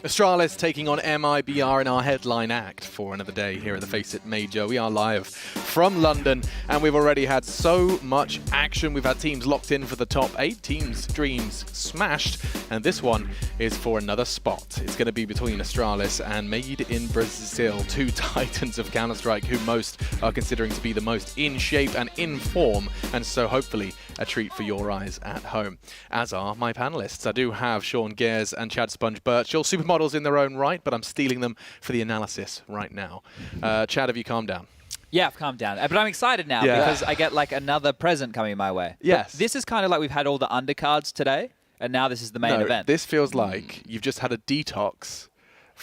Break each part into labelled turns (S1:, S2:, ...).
S1: Astralis taking on MiBR in our headline act for another day here at the FACEIT Major. We are live from London, and we've already had so much action. We've had teams locked in for the top 8, teams' dreams smashed, and this one is for another spot. It's going to be between Astralis and Made in Brazil, two titans of Counter-Strike who most are considering to be the most in shape and in form, and so hopefully a treat for your eyes at home, as are my panelists. I do have Sean Gears and Chad Sponge Birchall, supermodels in their own right, but I'm stealing them for the analysis right now. Chad, have you calmed down?
S2: Yeah, I've calmed down. But I'm excited now because I get like another present coming my way.
S1: Yes.
S2: But this is kind of like we've had all the undercards today, and now this is the main event.
S1: This feels like you've just had a detox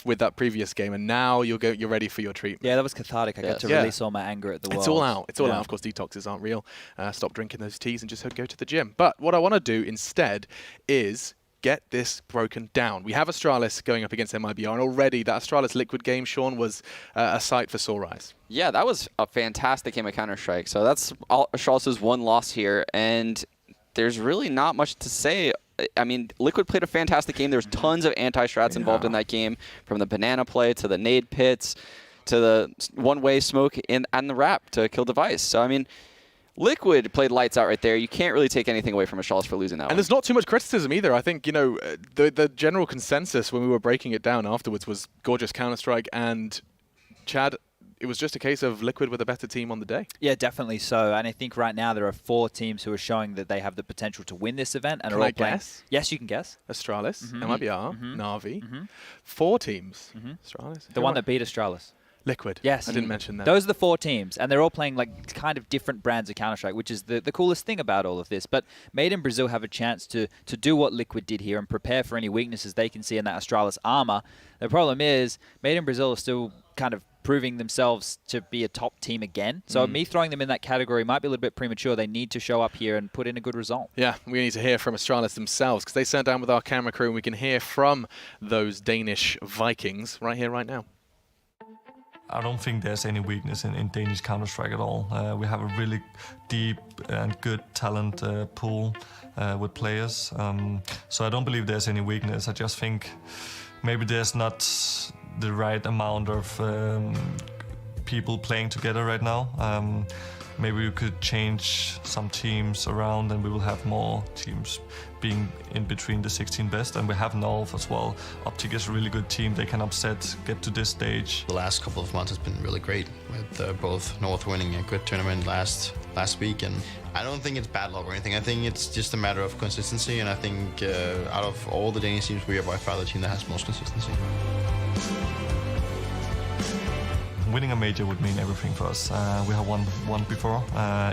S1: with that previous game, and now you're ready for your treatment.
S2: Yeah, that was cathartic. I got to release all my anger at the world.
S1: It's all out. It's all out. Of course, detoxes aren't real. Stop drinking those teas and just go to the gym. But what I want to do instead is get this broken down. We have Astralis going up against MiBR, and already that Astralis Liquid game, Sean, was a sight for sore eyes.
S3: Yeah, that was a fantastic game of Counter-Strike. So that's Astralis' one loss here, and there's really not much to say. I mean, Liquid played a fantastic game. There's tons of anti-strats involved in that game, from the banana play to the nade pits to the one-way smoke and the wrap to kill device. So, I mean, Liquid played lights out right there. You can't really take anything away from Astralis for losing that one.
S1: And there's not too much criticism either. I think, you know, the general consensus when we were breaking it down afterwards was gorgeous Counter-Strike, and Chad, it was just a case of Liquid with a better team on the day.
S2: Yeah, definitely so. And I think right now there are 4 teams who are showing that they have the potential to win this event. And
S1: Can
S2: are all
S1: I
S2: playing.
S1: guess?
S2: Yes, you can guess.
S1: Astralis, MiBR, Na'Vi. 4 teams. Astralis.
S2: The one that beat Astralis.
S1: Liquid.
S2: Yes.
S1: I didn't mention that.
S2: Those are the 4 teams, and they're all playing like kind of different brands of Counter-Strike, which is the coolest thing about all of this. But Made in Brazil have a chance to do what Liquid did here and prepare for any weaknesses they can see in that Astralis armor. The problem is, Made in Brazil is still kind of proving themselves to be a top team again. So me throwing them in that category might be a little bit premature. They need to show up here and put in a good result.
S1: Yeah, we need to hear from Astralis themselves, because they sat down with our camera crew, and we can hear from those Danish Vikings right here, right now.
S4: I don't think there's any weakness in Danish Counter-Strike at all. We have a really deep and good talent pool with players. So I don't believe there's any weakness. I just think maybe there's not the right amount of people playing together right now. Maybe we could change some teams around, and we will have more teams being in between the 16 best. And we have North as well. Optic is a really good team. They can upset, get to this stage.
S5: The last couple of months has been really great, with both North winning a good tournament last week. And I don't think it's bad luck or anything. I think it's just a matter of consistency. And I think out of all the Danish teams, we are by far the team that has most consistency.
S4: Winning a major would mean everything for us. We have won one before,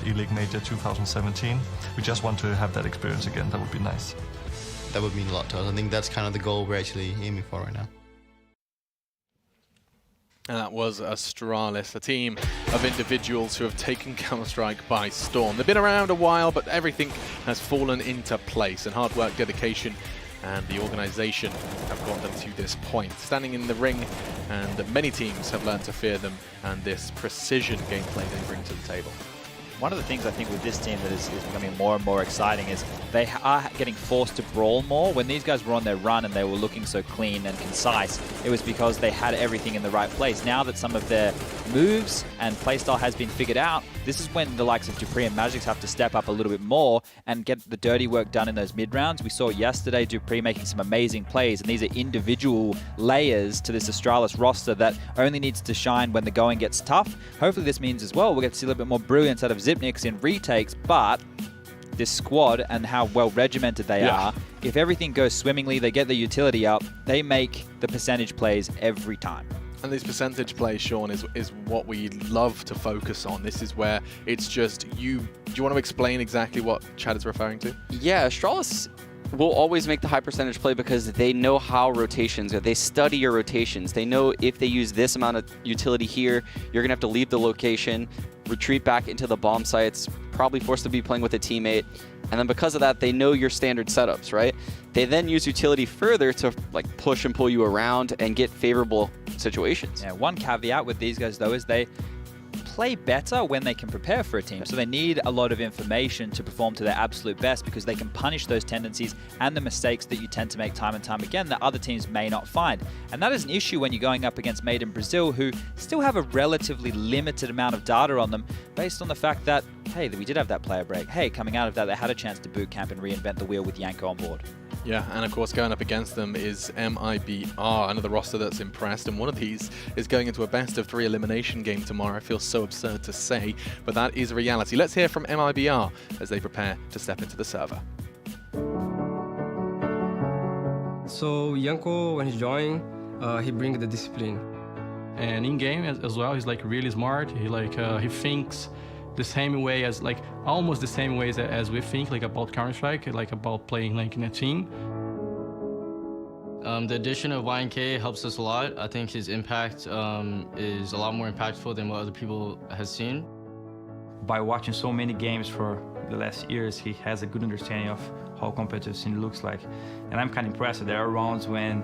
S4: E-League Major 2017. We just want to have that experience again. That would be nice.
S5: That would mean a lot to us. I think that's kind of the goal we're actually aiming for right now.
S1: And that was Astralis, a team of individuals who have taken Counter-Strike by storm. They've been around a while, but everything has fallen into place, and hard work, dedication, and the organization have got them to this point. Standing in the ring, and many teams have learned to fear them, and this precision gameplay they bring to the table.
S2: One of the things I think with this team that is becoming more and more exciting is they are getting forced to brawl more. When these guys were on their run and they were looking so clean and concise, it was because they had everything in the right place. Now that some of their moves and playstyle has been figured out, this is when the likes of dupreeh and Magic have to step up a little bit more and get the dirty work done in those mid-rounds. We saw yesterday dupreeh making some amazing plays, and these are individual layers to this Astralis roster that only needs to shine when the going gets tough. Hopefully this means as well we'll get to see a little bit more brilliance out of Zipniks in retakes, but this squad and how well regimented they are, if everything goes swimmingly, they get the utility up, they make the percentage plays every time.
S1: And these percentage plays, Sean, is what we love to focus on. This is where it's just you. Do you want to explain exactly what Chad is referring to?
S3: Yeah, Astralis will always make the high percentage play because they know how rotations are. They study your rotations. They know if they use this amount of utility here, you're going to have to leave the location, retreat back into the bomb sites, probably forced to be playing with a teammate. And then because of that, they know your standard setups, right? They then use utility further to like push and pull you around and get favorable situations.
S2: Yeah, one caveat with these guys though is they play better when they can prepare for a team. So they need a lot of information to perform to their absolute best because they can punish those tendencies and the mistakes that you tend to make time and time again that other teams may not find. And that is an issue when you're going up against Made in Brazil, who still have a relatively limited amount of data on them based on the fact that, hey, we did have that player break. Hey, coming out of that, they had a chance to boot camp and reinvent the wheel with Janko on board.
S1: Yeah, and of course going up against them is MiBR, another roster that's impressed, and one of these is going into a best-of-3 elimination game tomorrow. I feel so absurd to say, but that is reality. Let's hear from MiBR as they prepare to step into the server.
S6: So Janko, when he joined, he brings the discipline.
S7: And in game as well, he's like really smart. He thinks the same way as almost the same ways as we think about Counter-Strike, about playing in a team.
S6: The addition of YNK helps us a lot. I think his impact is a lot more impactful than what other people have seen.
S8: By watching so many games for the last years, he has a good understanding of how competitive scene looks like. And I'm kind of impressed. There are rounds when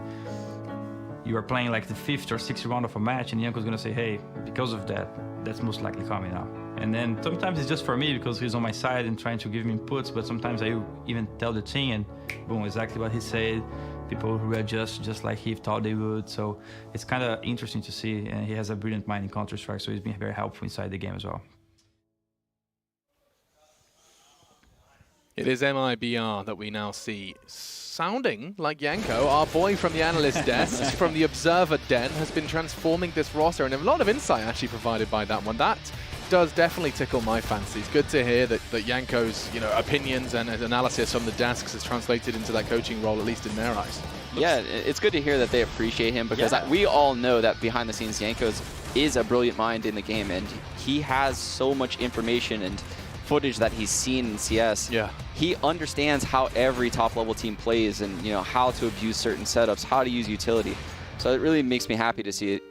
S8: you are playing the 5th or 6th round of a match and Janko's gonna say, hey, because of that, that's most likely coming now. And then sometimes it's just for me because he's on my side and trying to give me inputs, but sometimes I even tell the team and boom, exactly what he said. People who readjust just like he thought they would. So it's kind of interesting to see, and he has a brilliant mind in Counter-Strike, so he's been very helpful inside the game as well.
S1: It is MiBR that we now see sounding like Janko, our boy from the analyst desk, from the observer den, has been transforming this roster, and a lot of insight actually provided by that one. That does definitely tickle my fancies. Good to hear that Janko's opinions and analysis on the desks has translated into that coaching role, at least in their eyes.
S3: Yeah, it's good to hear that they appreciate him because we all know that behind the scenes, Janko's is a brilliant mind in the game, and he has so much information and footage that he's seen in CS.
S1: Yeah.
S3: He understands how every top-level team plays and how to abuse certain setups, how to use utility. So it really makes me happy to see it.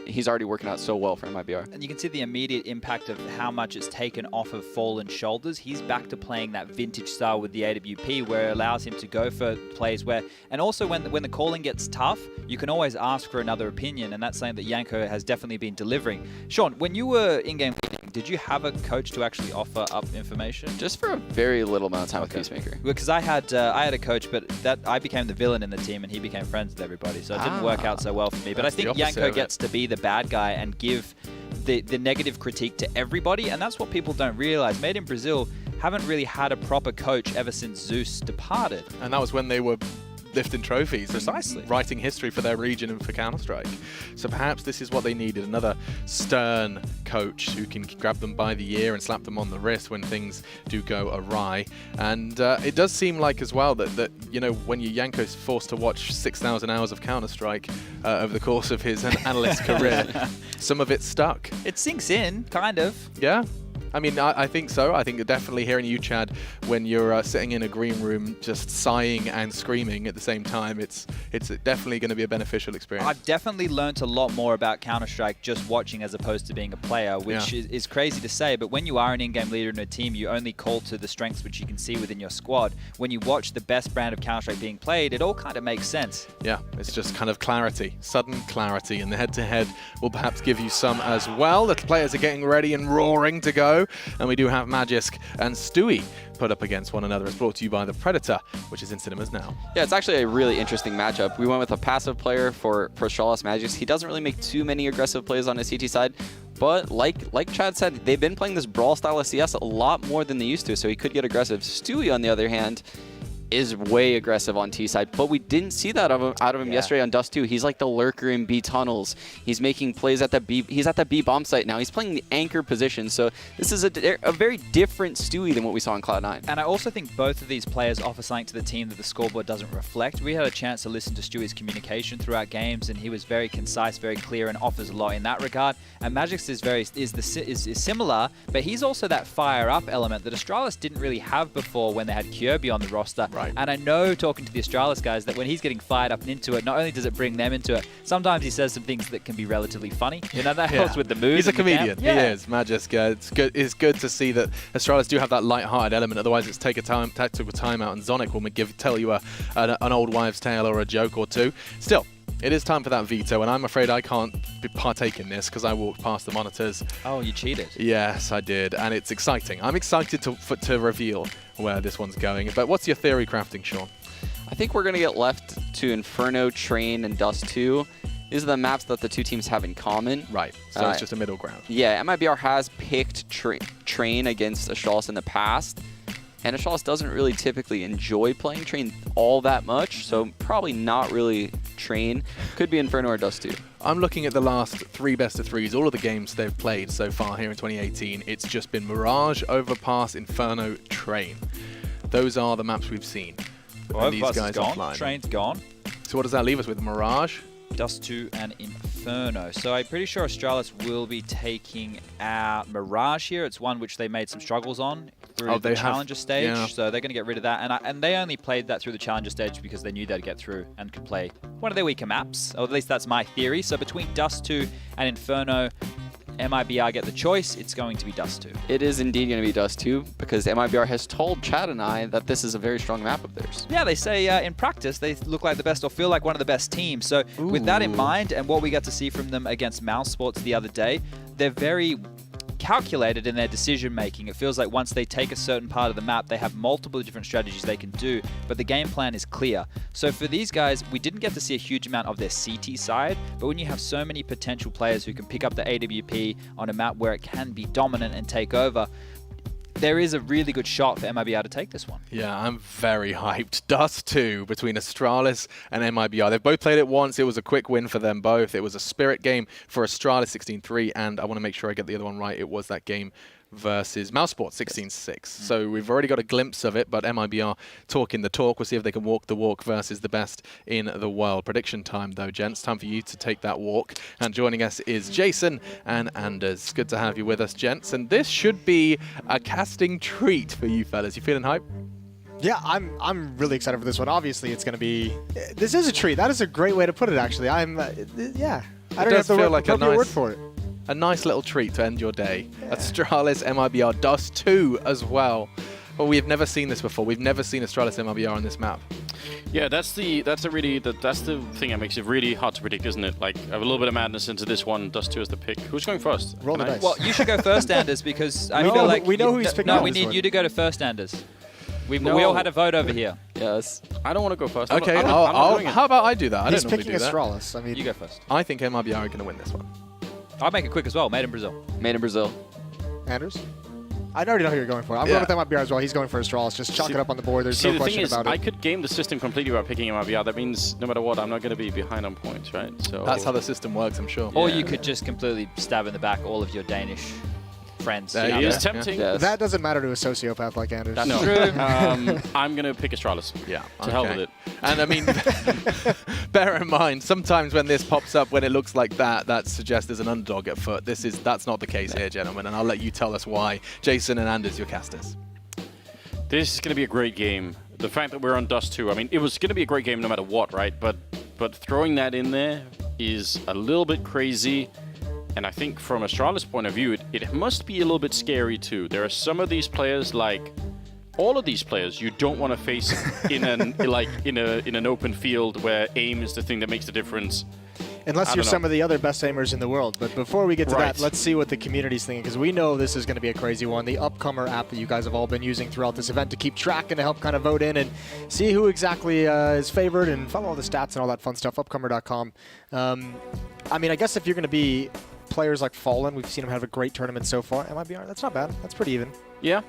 S3: He's already working out so well for MiBR.
S2: And you can see the immediate impact of how much it's taken off of Fallen's shoulders. He's back to playing that vintage style with the AWP where it allows him to go for plays where, and also when the calling gets tough, you can always ask for another opinion, and that's something that Janko has definitely been delivering. Sean, when you were in-game leading, did you have a coach to actually offer up information?
S3: Just for a very little amount of time with Peacemaker.
S2: Because I had a coach, but I became the villain in the team, and he became friends with everybody, so it didn't work out so well for me. But I think Janko gets to be the bad guy and give the negative critique to everybody, and that's what people don't realize. Made in Brazil haven't really had a proper coach ever since Zeus departed.
S1: And that was when they were lifting trophies.
S2: Precisely.
S1: And writing history for their region and for Counter-Strike. So perhaps this is what they needed, another stern coach who can grab them by the ear and slap them on the wrist when things do go awry. And it does seem like as well that when Janko's forced to watch 6,000 hours of Counter-Strike over the course of his analyst career, some of it stuck.
S2: It sinks in, kind of.
S1: Yeah. I mean, I think so. I think definitely hearing you, Chad, when you're sitting in a green room just sighing and screaming at the same time, it's definitely going to be a beneficial experience.
S2: I've definitely learned a lot more about Counter-Strike just watching as opposed to being a player, which is crazy to say, but when you are an in-game leader in a team, you only call to the strengths which you can see within your squad. When you watch the best brand of Counter-Strike being played, it all kind of makes sense.
S1: Yeah, it's just kind of clarity, sudden clarity, and the head-to-head will perhaps give you some as well. The players are getting ready and roaring to go. And we do have Magisk and Stewie put up against one another. It's brought to you by the Predator, which is in cinemas now.
S3: Yeah, it's actually a really interesting matchup. We went with a passive player for Astralis Magisk. He doesn't really make too many aggressive plays on his CT side, but like Chad said, they've been playing this brawl style of CS a lot more than they used to, so he could get aggressive. Stewie, on the other hand, is way aggressive on T side, but we didn't see that out of him yesterday on Dust 2. He's like the lurker in B tunnels. He's making plays at the B. He's at the B bomb site now. He's playing the anchor position. So this is a very different Stewie than what we saw in Cloud9.
S2: And I also think both of these players offer something to the team that the scoreboard doesn't reflect. We had a chance to listen to Stewie's communication throughout games, and he was very concise, very clear, and offers a lot in that regard. And Magic's is similar, but he's also that fire up element that Astralis didn't really have before when they had Kirby on the roster.
S1: Right.
S2: And I know, talking to the Astralis guys, that when he's getting fired up and into it, not only does it bring them into it, sometimes he says some things that can be relatively funny. That helps with the mood.
S1: He's a comedian.
S2: Yeah.
S1: He is. Magisk. It's good to see that Astralis do have that light-hearted element. Otherwise, it's take a tactical timeout, and Zonic will tell you an old wives' tale or a joke or two. Still, It is time for that veto, and I'm afraid I can't partake in this because I walked past the monitors.
S2: Oh, you cheated.
S1: Yes, I did, and it's exciting. I'm excited to reveal where this one's going. But what's your theory crafting, Sean?
S3: I think we're going to get left to Inferno, Train, and Dust 2. These are the maps that the two teams have in common.
S1: Right, so it's just a middle ground.
S3: Yeah, MiBR has picked Train against Astralis in the past, and Astralis doesn't really typically enjoy playing Train all that much, so probably not really Train. Could be Inferno or Dust 2.
S1: I'm looking at the last 3 best-of-3s, all of the games they've played so far here in 2018. It's just been Mirage, Overpass, Inferno, Train. Those are the maps we've seen.
S2: Well,
S1: And these
S2: Overpass
S1: guys
S2: is
S1: are
S2: gone.
S1: flying.
S2: Train's gone.
S1: So what does that leave us with? Mirage?
S2: Dust 2 and Inferno. So I'm pretty sure Astralis will be taking out Mirage here. It's one which they made some struggles on through the Challenger stage.
S1: Yeah.
S2: So they're going to get rid of that. And they only played that through the Challenger stage because they knew they'd get through and could play one of their weaker maps. Or at least that's my theory. So between Dust 2 and Inferno, MiBR get the choice. It's going to be Dust 2.
S3: It is indeed going to be Dust 2 because MiBR has told Chad and I that this is a very strong map of theirs.
S2: Yeah, they say in practice they look like the best or feel like one of the best teams. So with that in mind and what we got to see from them against Mouse Sports the other day, they're very calculated in their decision making. It feels like once they take a certain part of the map, they have multiple different strategies they can do, but the game plan is clear. So for these guys, we didn't get to see a huge amount of their CT side, but when you have so many potential players who can pick up the AWP on a map where it can be dominant and take over, there is a really good shot for MiBR to take this one.
S1: Yeah, I'm very hyped. Dust 2 between Astralis and MiBR. They've both played it once. It was a quick win for them both. It was a spirit game for Astralis 16-3, and I want to make sure I get the other one right. It was that game versus Mousesport 16-6. So we've already got a glimpse of it, but MiBR talking the talk. We'll see if they can walk the walk versus the best in the world. Prediction time, though, gents. Time for you to take that walk. And joining us is Jason and Anders. Good to have you with us, gents. And this should be a casting treat for you fellas. You feeling hype?
S9: Yeah, I'm really excited for this one. Obviously, it's going to be... This is a treat. That is a great way to put it, actually. Yeah. I don't have the appropriate word for it.
S1: A nice little treat to end your day. Yeah. Astralis, MiBR, Dust 2 as well. Well, we've never seen this before. We've never seen Astralis, MiBR on this map.
S10: Yeah, that's the thing that makes it really hard to predict, isn't it? Like, a little bit of madness into this one. Dust 2 is the pick. Who's going first?
S9: Roll the dice.
S2: Well, you should go first, Anders, because I feel like
S9: we know who he's picking.
S2: No, we need you to go to first, Anders. We all had a vote over here.
S3: Yes.
S10: I don't want to go first.
S1: Okay, how about I do that? I
S9: He's
S1: don't normally
S9: picking
S1: do that.
S9: Astralis. I mean,
S2: You go first.
S1: I think MiBR are going to win this one.
S2: I'll make it quick as well. Made in Brazil.
S3: Made in Brazil.
S9: Anders? I already know who you're going for. I'm going with MiBR as well. He's going for Astralis. Just chalk it up on the board. There's no question about it.
S10: I could game the system completely by picking MiBR. That means no matter what, I'm not going to be behind on points, right? So
S1: that's how the system works, I'm sure.
S2: Or you could just completely stab in the back all of your Danish friends.
S10: It is tempting.
S3: Yes.
S9: That doesn't matter to a sociopath like Anders.
S10: That's true. I'm going to pick Astralis.
S1: Yeah.
S10: To hell with it.
S1: And I mean, bear in mind, sometimes when this pops up, when it looks like that, that suggests there's an underdog at foot. That's not the case here, gentlemen, and I'll let you tell us why. Jason and Anders, your casters.
S10: This is going to be a great game. The fact that we're on Dust 2, I mean, it was going to be a great game no matter what, right? But throwing that in there is a little bit crazy. And I think from Astralis' point of view, it must be a little bit scary too. There are some of these players, like all of these players, you don't want to face in an open field where aim is the thing that makes the difference.
S9: Unless you're some of the other best aimers in the world. But before we get to that, let's see what the community's thinking, because we know this is going to be a crazy one. The Upcomer app that you guys have all been using throughout this event to keep track and to help kind of vote in and see who exactly is favored and follow all the stats and all that fun stuff, upcomer.com. I mean, I guess if you're going to be players like Fallen, we've seen them have a great tournament so far. MiBR, that's not bad. That's pretty even.
S10: Yeah.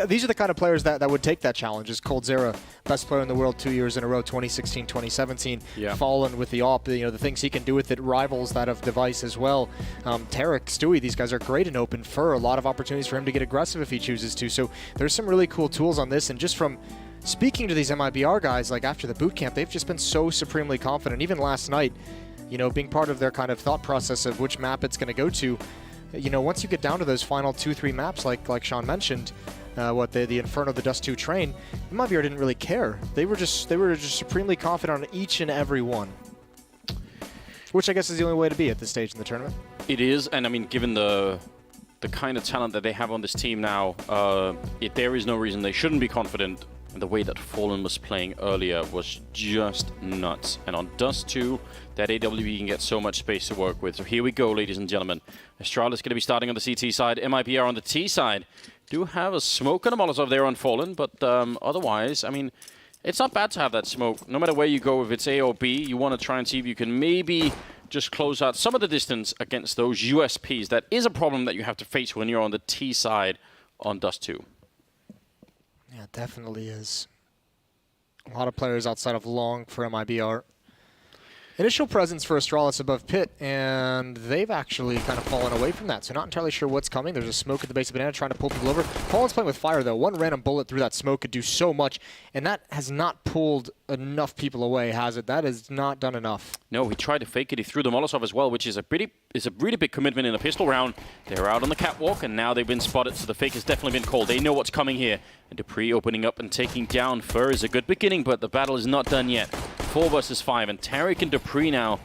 S9: These are the kind of players that would take that challenge. Is Coldzera, best player in the world 2 years in a row, 2016, 2017.
S10: Yeah.
S9: Fallen with the AWP, the things he can do with it rivals that of Device as well. Tarek, Stewie, these guys are great in open fur. A lot of opportunities for him to get aggressive if he chooses to. So there's some really cool tools on this. And just from speaking to these MiBR guys, like after the boot camp, they've just been so supremely confident. Even last night, being part of their kind of thought process of which map it's going to go to, once you get down to those final 2-3 maps, like Sean mentioned, the Inferno, the Dust 2 Train, MiBR didn't really care. They were just supremely confident on each and every one, which I guess is the only way to be at this stage in the tournament.
S10: It is, and I mean, given the kind of talent that they have on this team now, there is no reason they shouldn't be confident And the way that Fallen was playing earlier was just nuts. And on Dust 2, that AWP can get so much space to work with. So here we go, ladies and gentlemen. Astralis going to be starting on the CT side. MiBR on the T side. Do have a smoke and a Molotov there on Fallen, but otherwise, I mean, it's not bad to have that smoke. No matter where you go, if it's A or B, you want to try and see if you can maybe just close out some of the distance against those USPs. That is a problem that you have to face when you're on the T side on Dust 2.
S9: Yeah, it definitely is. A lot of players outside of Long for MiBR. Initial presence for Astralis above pit, and they've actually kind of fallen away from that, so not entirely sure what's coming. There's a smoke at the base of Banana trying to pull people over. Fallen's playing with fire, though. One random bullet through that smoke could do so much, and that has not pulled enough people away, has it? That has not done enough.
S10: No, he tried to fake it. He threw the Molotov as well, which is a really big commitment in a pistol round. They're out on the catwalk, and now they've been spotted, so the fake has definitely been called. They know what's coming here. And Dupree opening up and taking down Fur is a good beginning, but the battle is not done yet. 4 versus 5, and Tariq and Dupree now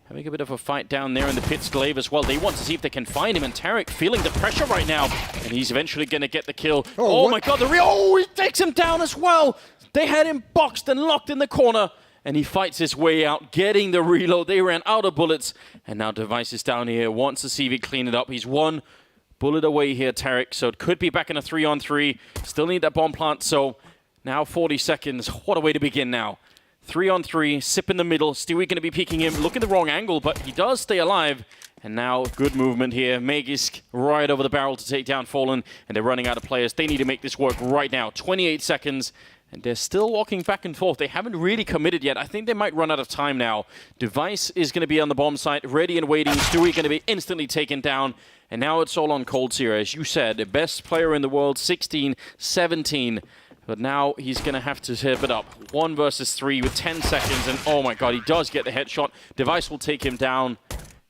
S10: having a bit of a fight down there in the pit's glaive as well. They want to see if they can find him, and Tariq feeling the pressure right now, and he's eventually going to get the kill. Oh my god, he takes him down as well! They had him boxed and locked in the corner, and he fights his way out, getting the reload. They ran out of bullets, and now Device is down here, wants to see if he clean it up. He's one bullet away here, Tariq, so it could be back in a 3-on-3. Still need that bomb plant, so now 40 seconds. What a way to begin now. 3-on-3, Sip in the middle. Stewie going to be peeking him. Look at the wrong angle, but he does stay alive. And now, good movement here. Magisk right over the barrel to take down Fallen. And they're running out of players. They need to make this work right now. 28 seconds. And they're still walking back and forth. They haven't really committed yet. I think they might run out of time now. Device is going to be on the bomb site, ready and waiting. Stewie going to be instantly taken down. And now it's all on Cold Seer. As you said, the best player in the world, 16, 17. But now he's going to have to zip it up. 1 versus 3 with 10 seconds. And oh my god, he does get the headshot. Device will take him down.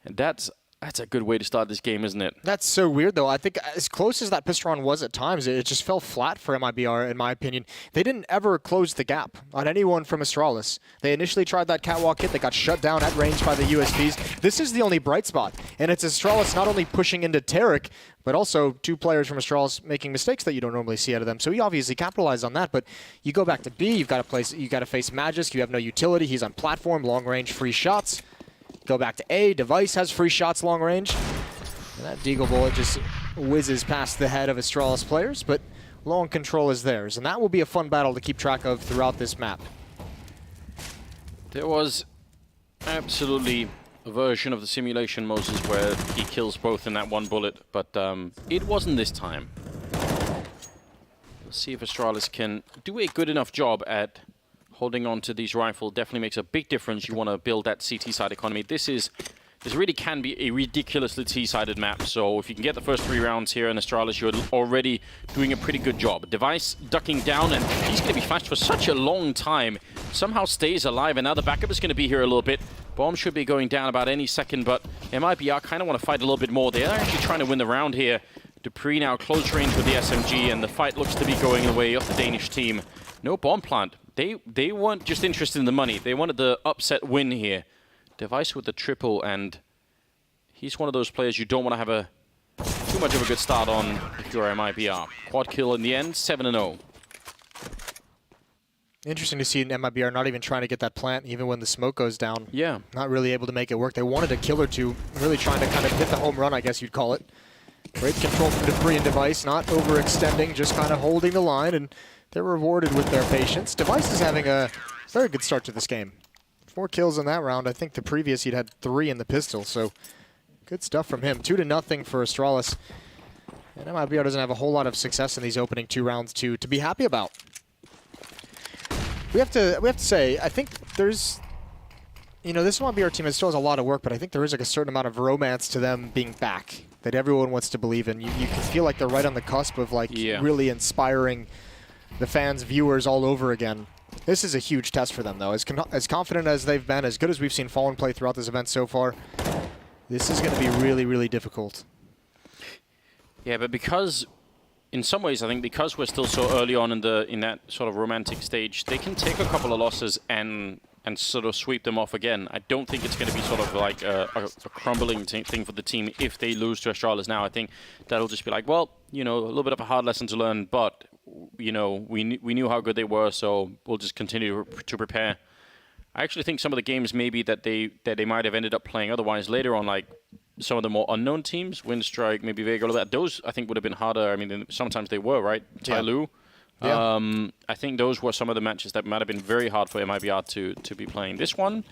S10: And that's a good way to start this game, isn't it?
S9: That's so weird, though. I think as close as that pistol round was at times, it just fell flat for MiBR, in my opinion. They didn't ever close the gap on anyone from Astralis. They initially tried that catwalk hit. They got shut down at range by the USPs. This is the only bright spot. And it's Astralis not only pushing into Tariq, but also 2 players from Astralis making mistakes that you don't normally see out of them. So he obviously capitalized on that. But you go back to B, you got to face Magisk. You have no utility. He's on platform, long range, free shots. Go back to A. Device has free shots long range. And that Deagle bullet just whizzes past the head of Astralis players, but long control is theirs. And that will be a fun battle to keep track of throughout this map.
S10: There was absolutely a version of the simulation, Moses, where he kills both in that 1 bullet, but it wasn't this time. Let's see if Astralis can do a good enough job at holding on to these rifles. Definitely makes a big difference. You want to build that CT side economy. This really can be a ridiculously T-sided map. So if you can get the first 3 rounds here in Astralis, you're already doing a pretty good job. Device ducking down, and he's going to be flashed for such a long time. Somehow stays alive, and now the backup is going to be here a little bit. Bomb should be going down about any second, but MiBR kind of want to fight a little bit more. They're actually trying to win the round here. Dupree now close range with the SMG, and the fight looks to be going the way of the Danish team. No bomb plant. They weren't just interested in the money. They wanted the upset win here. Device with the triple, and he's one of those players you don't want to have too much of a good start on if you're MiBR. Quad kill in the end, 7-0.
S9: Interesting to see MiBR not even trying to get that plant even when the smoke goes down.
S10: Yeah.
S9: Not really able to make it work. They wanted a kill or 2, really trying to kind of hit the home run, I guess you'd call it. Great control from Dupree and Device, not overextending, just kind of holding the line, and they're rewarded with their patience. Device is having a very good start to this game. 4 kills in that round. I think the previous he'd had 3 in the pistol, so good stuff from him. 2-0 for Astralis. And MiBR doesn't have a whole lot of success in these opening 2 rounds to be happy about. We have to say, I think there's, this MiBR team still has a lot of work, but I think there is like a certain amount of romance to them being back that everyone wants to believe in. You can feel like they're right on the cusp of really inspiring the fans, viewers all over again. This is a huge test for them, though. As confident as they've been, as good as we've seen Fallen play throughout this event so far, this is going to be really, really difficult.
S10: Yeah, but because, in some ways, I think because we're still so early on in that sort of romantic stage, they can take a couple of losses and and sort of sweep them off again. I don't think it's going to be sort of like a crumbling thing for the team if they lose to Astralis now. I think that'll just be like, well, you know, a little bit of a hard lesson to learn, but, you know, we knew how good they were, so we'll just continue to prepare. I actually think some of the games maybe that they might have ended up playing otherwise later on, like some of the more unknown teams, Windstrike, maybe Vega, all that, those I think would have been harder. I mean, sometimes they were, right? Tyloo. Yeah. I think those were some of the matches that might have been very hard for MiBR to be playing. This one,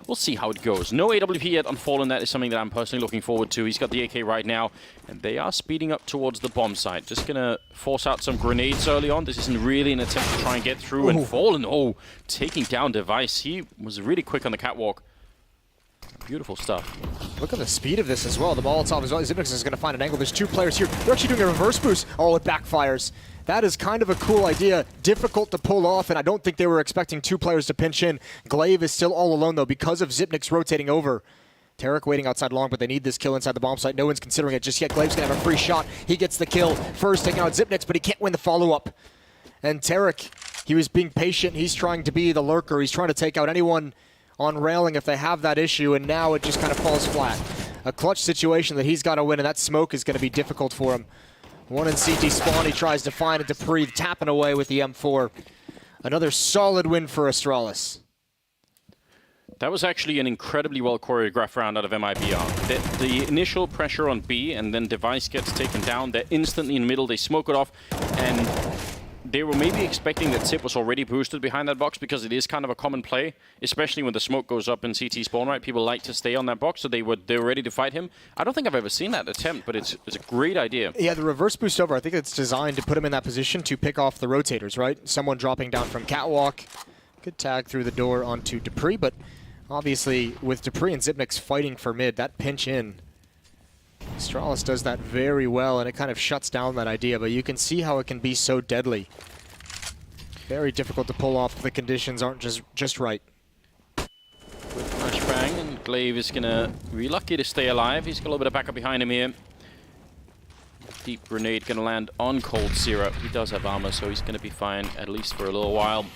S10: we'll see how it goes. No AWP yet on Fallen. That is something that I'm personally looking forward to. He's got the AK right now, and they are speeding up towards the bomb site. Just going to force out some grenades early on. This isn't really an attempt to try and get through. And Fallen, taking down Device. He was really quick on the catwalk. Beautiful stuff.
S9: Look at the speed of this as well. The Molotov as well. Xyp9x is going to find an angle. There's two players here. They're actually doing a reverse boost. Oh, it backfires. That is kind of a cool idea. Difficult to pull off, and I don't think they were expecting two players to pinch in. Glaive is still all alone, though, because of Xyp9x rotating over. Tarek waiting outside long, but they need this kill inside the bomb site. No one's considering it just yet. Glaive's going to have a free shot. He gets the kill first, taking out Xyp9x, but he can't win the follow-up. And Tarek, he was being patient. He's trying to be the lurker. He's trying to take out anyone on railing if they have that issue, and now it just kind of falls flat. A clutch situation that he's got to win, and that smoke is going to be difficult for him. One in CT spawn, he tries to find it. Dupree tapping away with the M4. Another solid win for Astralis.
S10: That was actually an incredibly well choreographed round out of MiBR. The initial pressure on B, and then Device gets taken down. They're instantly in the middle. They smoke it off, and they were maybe expecting that Zip was already boosted behind that box, because it is kind of a common play, especially when the smoke goes up in CT spawn, right? People like to stay on that box, so they were ready to fight him. I don't think I've ever seen that attempt, but it's a great idea.
S9: Yeah, the reverse boost over, I think it's designed to put him in that position to pick off the rotators, right? Someone dropping down from catwalk. Good tag through the door onto Dupree, but obviously with Dupree and Xyp9x fighting for mid, that pinch in, Astralis does that very well, and it kind of shuts down that idea, but you can see how it can be so deadly. Very difficult to pull off if the conditions aren't just right.
S10: With flashbang, and Glaive is going to be lucky to stay alive. He's got a little bit of backup behind him here. Deep grenade going to land on Cold Zero. He does have armor, so he's going to be fine, at least for a little while.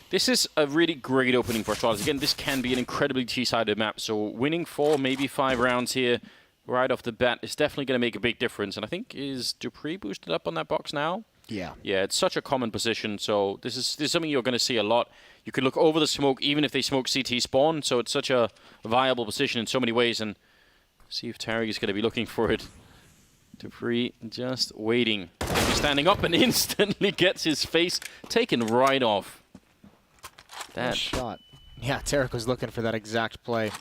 S10: This is a really great opening for Astralis. Again, this can be an incredibly T-sided map, so winning 4, maybe 5 rounds here right off the bat is definitely going to make a big difference. And I think, is Dupree boosted up on that box now?
S9: Yeah.
S10: Yeah, it's such a common position, so this is something you're going to see a lot. You could look over the smoke, even if they smoke CT spawn, so it's such a viable position in so many ways, and see if Tarek is going to be looking for it. Dupree just waiting. He's standing up and instantly gets his face taken right off. That
S9: shot. Yeah, Tarek was looking for that exact play.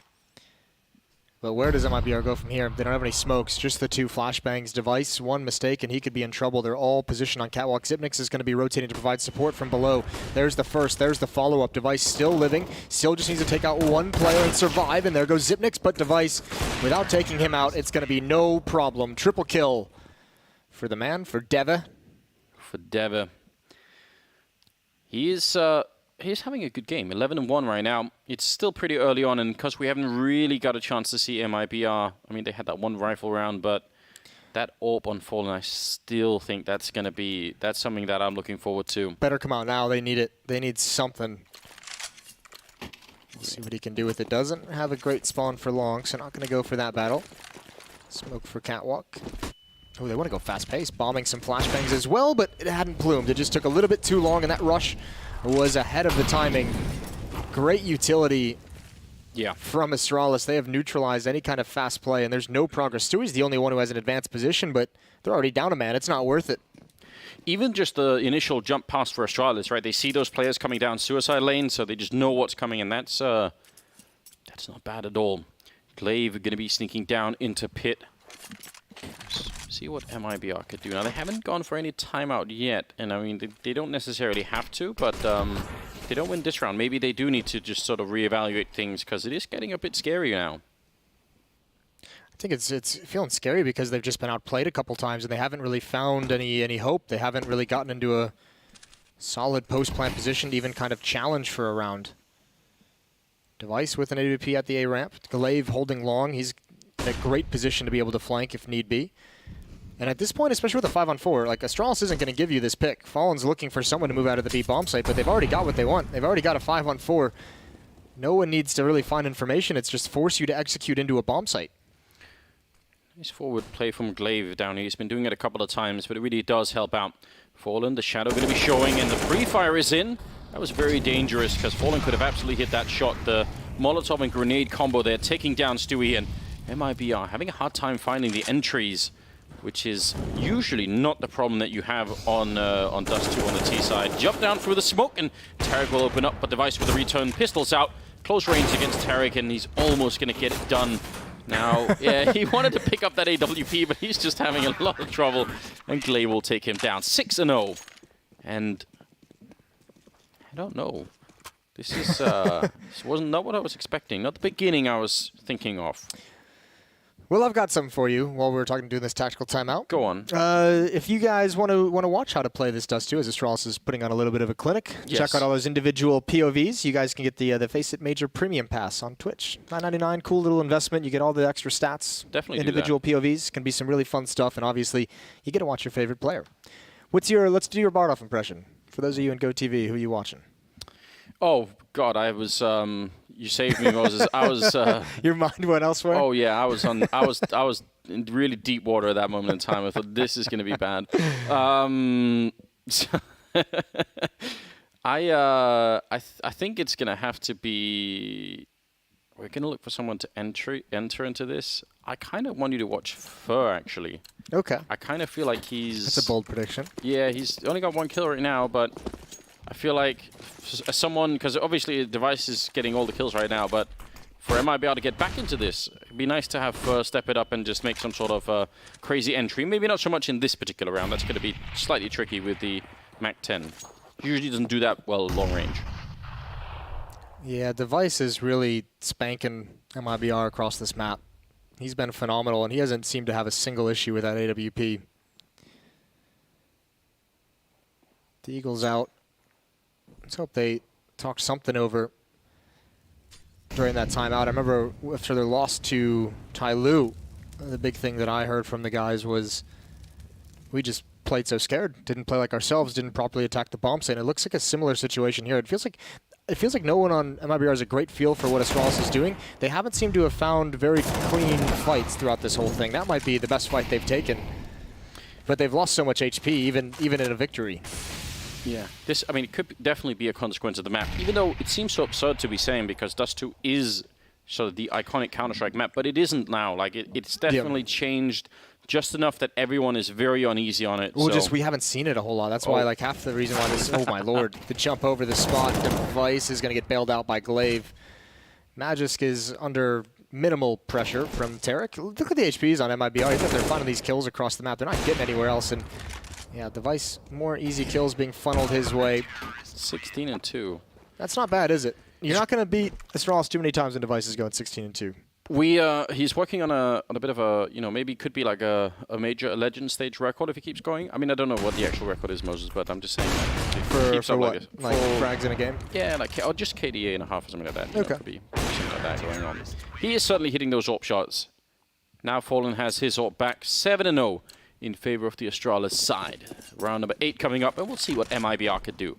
S9: But where does MiBR go from here? They don't have any smokes, just the 2 flashbangs. Device, one mistake, and he could be in trouble. They're all positioned on catwalk. Xyp9x is going to be rotating to provide support from below. There's the first, there's the follow-up. Device still living, still just needs to take out one player and survive, and there goes Xyp9x, but Device, without taking him out, it's going to be no problem. Triple kill for the man, for Deva.
S10: For Deva. He is... He's having a good game, 11-1 right now. It's still pretty early on, and because we haven't really got a chance to see MiBR, I mean, they had that one rifle round, but that AWP on Fallen, I still think that's going to be, that's something that I'm looking forward to.
S9: Better come out now. They need it. They need something. We'll see what he can do with it. Doesn't have a great spawn for long, so not going to go for that battle. Smoke for catwalk. Oh, they want to go fast-paced, bombing some flashbangs as well, but it hadn't plumed. It just took a little bit too long, and that rush was ahead of the timing. Great utility from Astralis. They have neutralized any kind of fast play, and there's no progress. Stewie's the only one who has an advanced position, but they're already down a man. It's not worth it.
S10: Even just the initial jump pass for Astralis, right? They see those players coming down suicide lane, so they just know what's coming, and that's not bad at all. Glaive going to be sneaking down into pit. See what MiBR could do. Now, they haven't gone for any timeout yet, and I mean, they don't necessarily have to, but they don't win this round. Maybe they do need to just sort of reevaluate things, because it is getting a bit scary now.
S9: I think it's feeling scary because they've just been outplayed a couple times, and they haven't really found any hope. They haven't really gotten into a solid post-plant position to even kind of challenge for a round. Device with an AWP at the A ramp. Glaive holding long. He's in a great position to be able to flank if need be. And at this point, especially with a 5-on-4, like, Astralis isn't going to give you this pick. Fallen's looking for someone to move out of the B bomb site, but they've already got what they want. They've already got a 5-on-4. no one needs to really find information. It's just force you to execute into a bomb site.
S10: Nice forward play from Glaive down here. He's been doing it a couple of times, but it really does help out. Fallen, the shadow going to be showing, and the pre-fire is in. That was very dangerous, because Fallen could have absolutely hit that shot. The Molotov and grenade combo there, taking down Stewie, and MiBR having a hard time finding the entries, which is usually not the problem that you have on Dust 2 on the T side. Jump down through the smoke, and Tarek will open up, but Device with the return pistols out. Close range against Tarek, and he's almost going to get it done. Now, yeah, he wanted to pick up that AWP, but he's just having a lot of trouble, and Glaive will take him down. 6-0. And I don't know. This is this wasn't not what I was expecting. Not the beginning I was thinking of.
S9: Well, I've got something for you while we're talking during this tactical timeout.
S10: Go on.
S9: If you guys want to watch how to play this Dust 2, as Astralis is putting on a little bit of a clinic,
S10: Yes.
S9: check out all those individual POVs. You guys can get the FACEIT Major Premium Pass on Twitch. $9.99, cool little investment. You get all the extra stats.
S10: Definitely do
S9: individual POVs can be some really fun stuff, and obviously you get to watch your favorite player. Let's do your Bardoff impression. For those of you in GoTV, who are you watching?
S10: Oh God, I was. You saved me, Moses. I was.
S9: Your mind went elsewhere.
S10: Oh yeah, I was in really deep water at that moment in time. I thought this is going to be bad. I think it's going to have to be. We're going to look for someone to enter into this. I kind of want you to watch Fur, actually.
S9: Okay.
S10: I kind of feel like he's.
S9: That's a bold prediction.
S10: Yeah, he's only got 1 kill right now, but I feel like as someone, because obviously the Device is getting all the kills right now, but for MiBR to get back into this, it'd be nice to have Fur step it up and just make some sort of crazy entry. Maybe not so much in this particular round. That's going to be slightly tricky with the MAC-10. Usually doesn't do that well long range.
S9: Yeah, Device is really spanking MiBR across this map. He's been phenomenal, and he hasn't seemed to have a single issue with that AWP. The Eagle's out. Let's hope they talk something over during that timeout. I remember after their loss to Tyloo, the big thing that I heard from the guys was we just played so scared, didn't play like ourselves, didn't properly attack the bomb site. It looks like a similar situation here. It feels like no one on MiBR has a great feel for what Astralis is doing. They haven't seemed to have found very clean fights throughout this whole thing. That might be the best fight they've taken. But they've lost so much HP, even in a victory.
S10: Yeah, I mean, it could definitely be a consequence of the map, even though it seems so absurd to be saying, because Dust 2 is sort of the iconic Counter-Strike map, but it isn't now. Like, it's definitely changed just enough that everyone is very uneasy on it.
S9: Well,
S10: so.
S9: just we haven't seen it a whole lot. That's why, like, half the reason why this, oh my lord, the jump over the spot, Device is going to get bailed out by Glaive. Magisk is under minimal pressure from Tarek. Look at the HPs on MiBR. Even if they're finding these kills across the map, they're not getting anywhere else. And yeah, Device, more easy kills being funneled his way.
S10: 16-2.
S9: That's not bad, is it? You're not going to beat Astralis too many times when Device is going 16-2.
S10: He's working on a bit of a, maybe it could be like a major legend stage record if he keeps going. I mean, I don't know what the actual record is, Moses, but I'm just saying that
S9: For what? Like frags in a game?
S10: Yeah, like or just KDA and a half or something like that.
S9: Okay.
S10: Could be something like that going on. He is certainly hitting those AWP shots. Now Fallen has his AWP back, 7-0 in favor of the Astralis side. Round number 8 coming up, and we'll see what MiBR could do.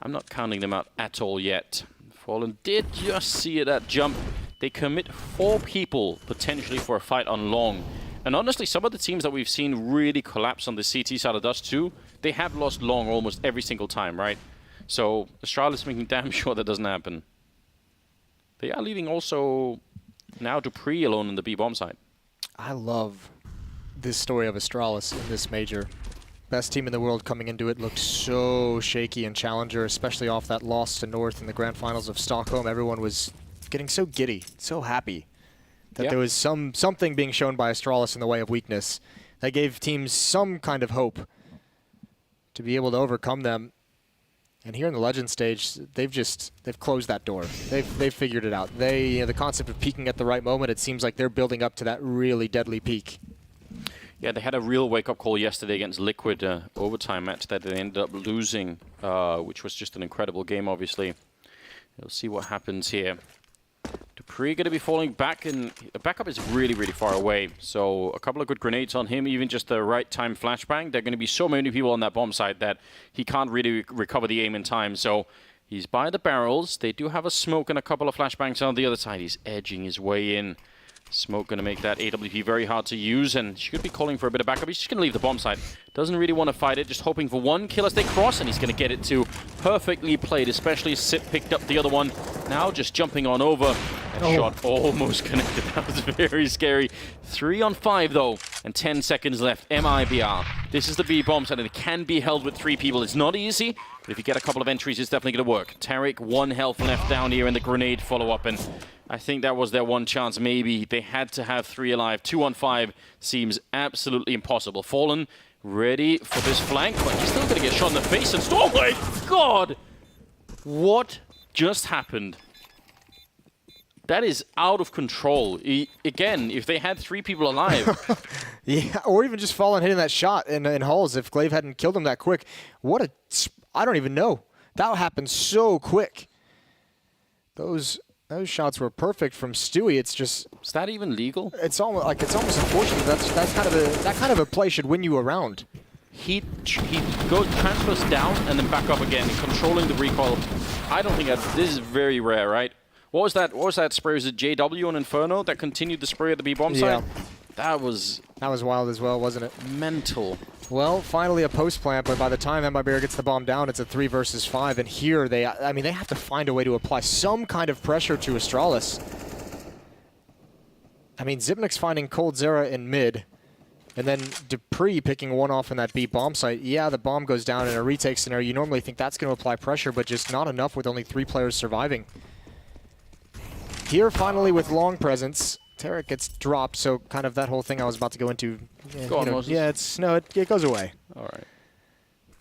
S10: I'm not counting them out at all yet. Fallen did just see that jump. They commit 4 people potentially for a fight on long. And honestly, some of the teams that we've seen really collapse on the CT side of Dust 2, they have lost long almost every single time, right? So Astralis making damn sure that doesn't happen. They are leaving also now Dupree alone in the B-bomb side.
S9: I love this story of Astralis in this major. Best team in the world coming into it looked so shaky in Challenger, especially off that loss to North in the grand finals of Stockholm. Everyone was getting so giddy, so happy that there was something being shown by Astralis in the way of weakness that gave teams some kind of hope to be able to overcome them. And here in the Legend stage, they've closed that door. They've figured it out. The concept of peaking at the right moment, it seems like they're building up to that really deadly peak.
S10: Yeah, they had a real wake-up call yesterday against Liquid overtime match that they ended up losing, which was just an incredible game, obviously. We'll see what happens here. Dupree going to be falling back, and the backup is really, really far away. So a couple of good grenades on him, even just the right time flashbang. There are going to be so many people on that bomb site that he can't really recover the aim in time. So He's by the barrels. They do have a smoke and a couple of flashbangs on the other side. He's edging his way in. Smoke going to make that AWP very hard to use, and should be calling for a bit of backup. He's just going to leave the bomb site. Doesn't really want to fight it, just hoping for one kill as they cross, and he's going to get it too. Perfectly played, especially Sit picked up the other one. Now just jumping on over. That shot almost connected. That was very scary. 3 on 5 though, and 10 seconds left. MiBR. This is the B bomb site, and it can be held with 3 people. It's not easy, but if you get a couple of entries, it's definitely going to work. Tarek, 1 health left down here in the grenade follow-up, and I think that was their one chance, maybe. They had to have 3 alive. 2 on 5 seems absolutely impossible. Fallen ready for this flank, but he's still going to get shot in the face. And oh my God! What just happened? That is out of control. Again, if they had 3 people alive.
S9: Yeah, or even just Fallen hitting that shot in Hulls if Glaive hadn't killed him that quick. What a... I don't even know. That happened so quick. Those shots were perfect from Stewie. It's just...
S10: Is that even legal?
S9: It's almost unfortunate. That kind of a play should win you a round.
S10: He goes transfers down and then back up again, controlling the recoil. I don't think this is very rare, right? What was that spray? Was it JW on Inferno that continued the spray at the B bomb site? That was
S9: wild as well, wasn't it?
S10: Mental.
S9: Well, finally a post plant, but by the time MiBR gets the bomb down, it's a 3 versus 5, and here they have to find a way to apply some kind of pressure to Astralis. I mean, Zipnik's finding Cold Zera in mid, and then Dupree picking one off in that B bomb site. Yeah, the bomb goes down in a retake scenario. You normally think that's going to apply pressure, but just not enough with only 3 players surviving. Here, finally, with long presence, Tarek gets dropped, so kind of that whole thing I was about to go into.
S10: Go on, Moses.
S9: Yeah, it goes away.
S10: All right.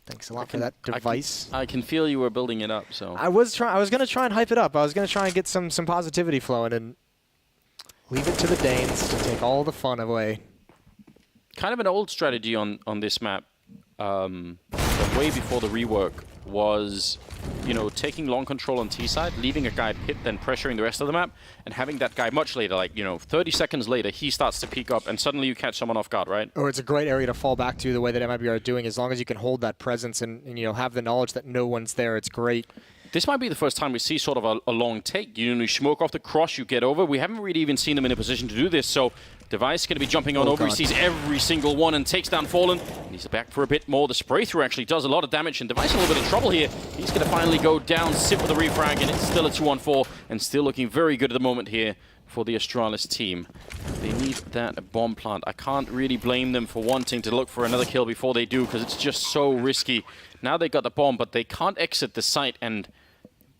S9: Thanks a lot for that device.
S10: I can feel you were building it up, so.
S9: I was going to try and hype it up. I was going to try and get some positivity flowing and leave it to the Danes to take all the fun away.
S10: Kind of an old strategy on this map, way before the rework, was, you know, taking long control on T side, leaving a guy pit, then pressuring the rest of the map, and having that guy much later, like, you know, 30 seconds later, he starts to peek up, and suddenly you catch someone off guard, right?
S9: Or it's a great area to fall back to the way that MiBR are doing. As long as you can hold that presence and you know, have the knowledge that no one's there, it's great.
S10: This might be the first time we see sort of a long take. You know, you smoke off the cross, you get over. We haven't really even seen them in a position to do this, so Device going to be jumping on over.
S9: God.
S10: He sees every single one and takes down Fallen. And he's back for a bit more. The spray through actually does a lot of damage, and Device in a little bit of trouble here. He's going to finally go down, sit with the refrag, and it's still a 2-on-4, and still looking very good at the moment here for the Astralis team. They need that bomb plant. I can't really blame them for wanting to look for another kill before they do, because it's just so risky. Now they got the bomb, but they can't exit the site, and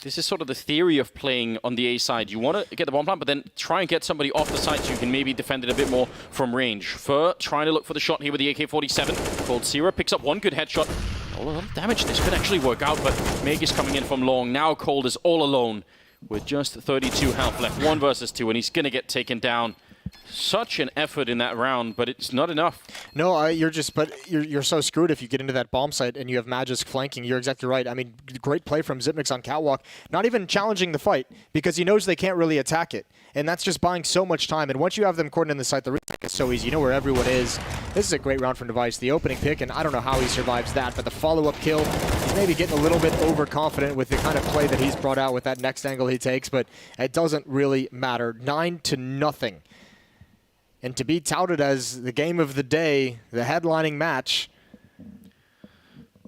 S10: this is sort of the theory of playing on the A side. You want to get the bomb plant, but then try and get somebody off the site so you can maybe defend it a bit more from range. Fur trying to look for the shot here with the AK-47. Cold Zera picks up one good headshot. A lot of damage. This could actually work out, but Meg is coming in from long. Now Cold is all alone with just 32 health left. 1 versus 2, and he's going to get taken down. Such an effort in that round, but it's not enough.
S9: No, you're so screwed if you get into that bomb site and you have Magisk flanking. You're exactly right. I mean, great play from Zipnix on Catwalk. Not even challenging the fight because he knows they can't really attack it. And that's just buying so much time. And once you have them cordoned in the site, the retake is so easy. You know where everyone is. This is a great round from Device. The opening pick, and I don't know how he survives that, but the follow-up kill, he's maybe getting a little bit overconfident with the kind of play that he's brought out with that next angle he takes, but it doesn't really matter. 9-0. And to be touted as the game of the day, the headlining match.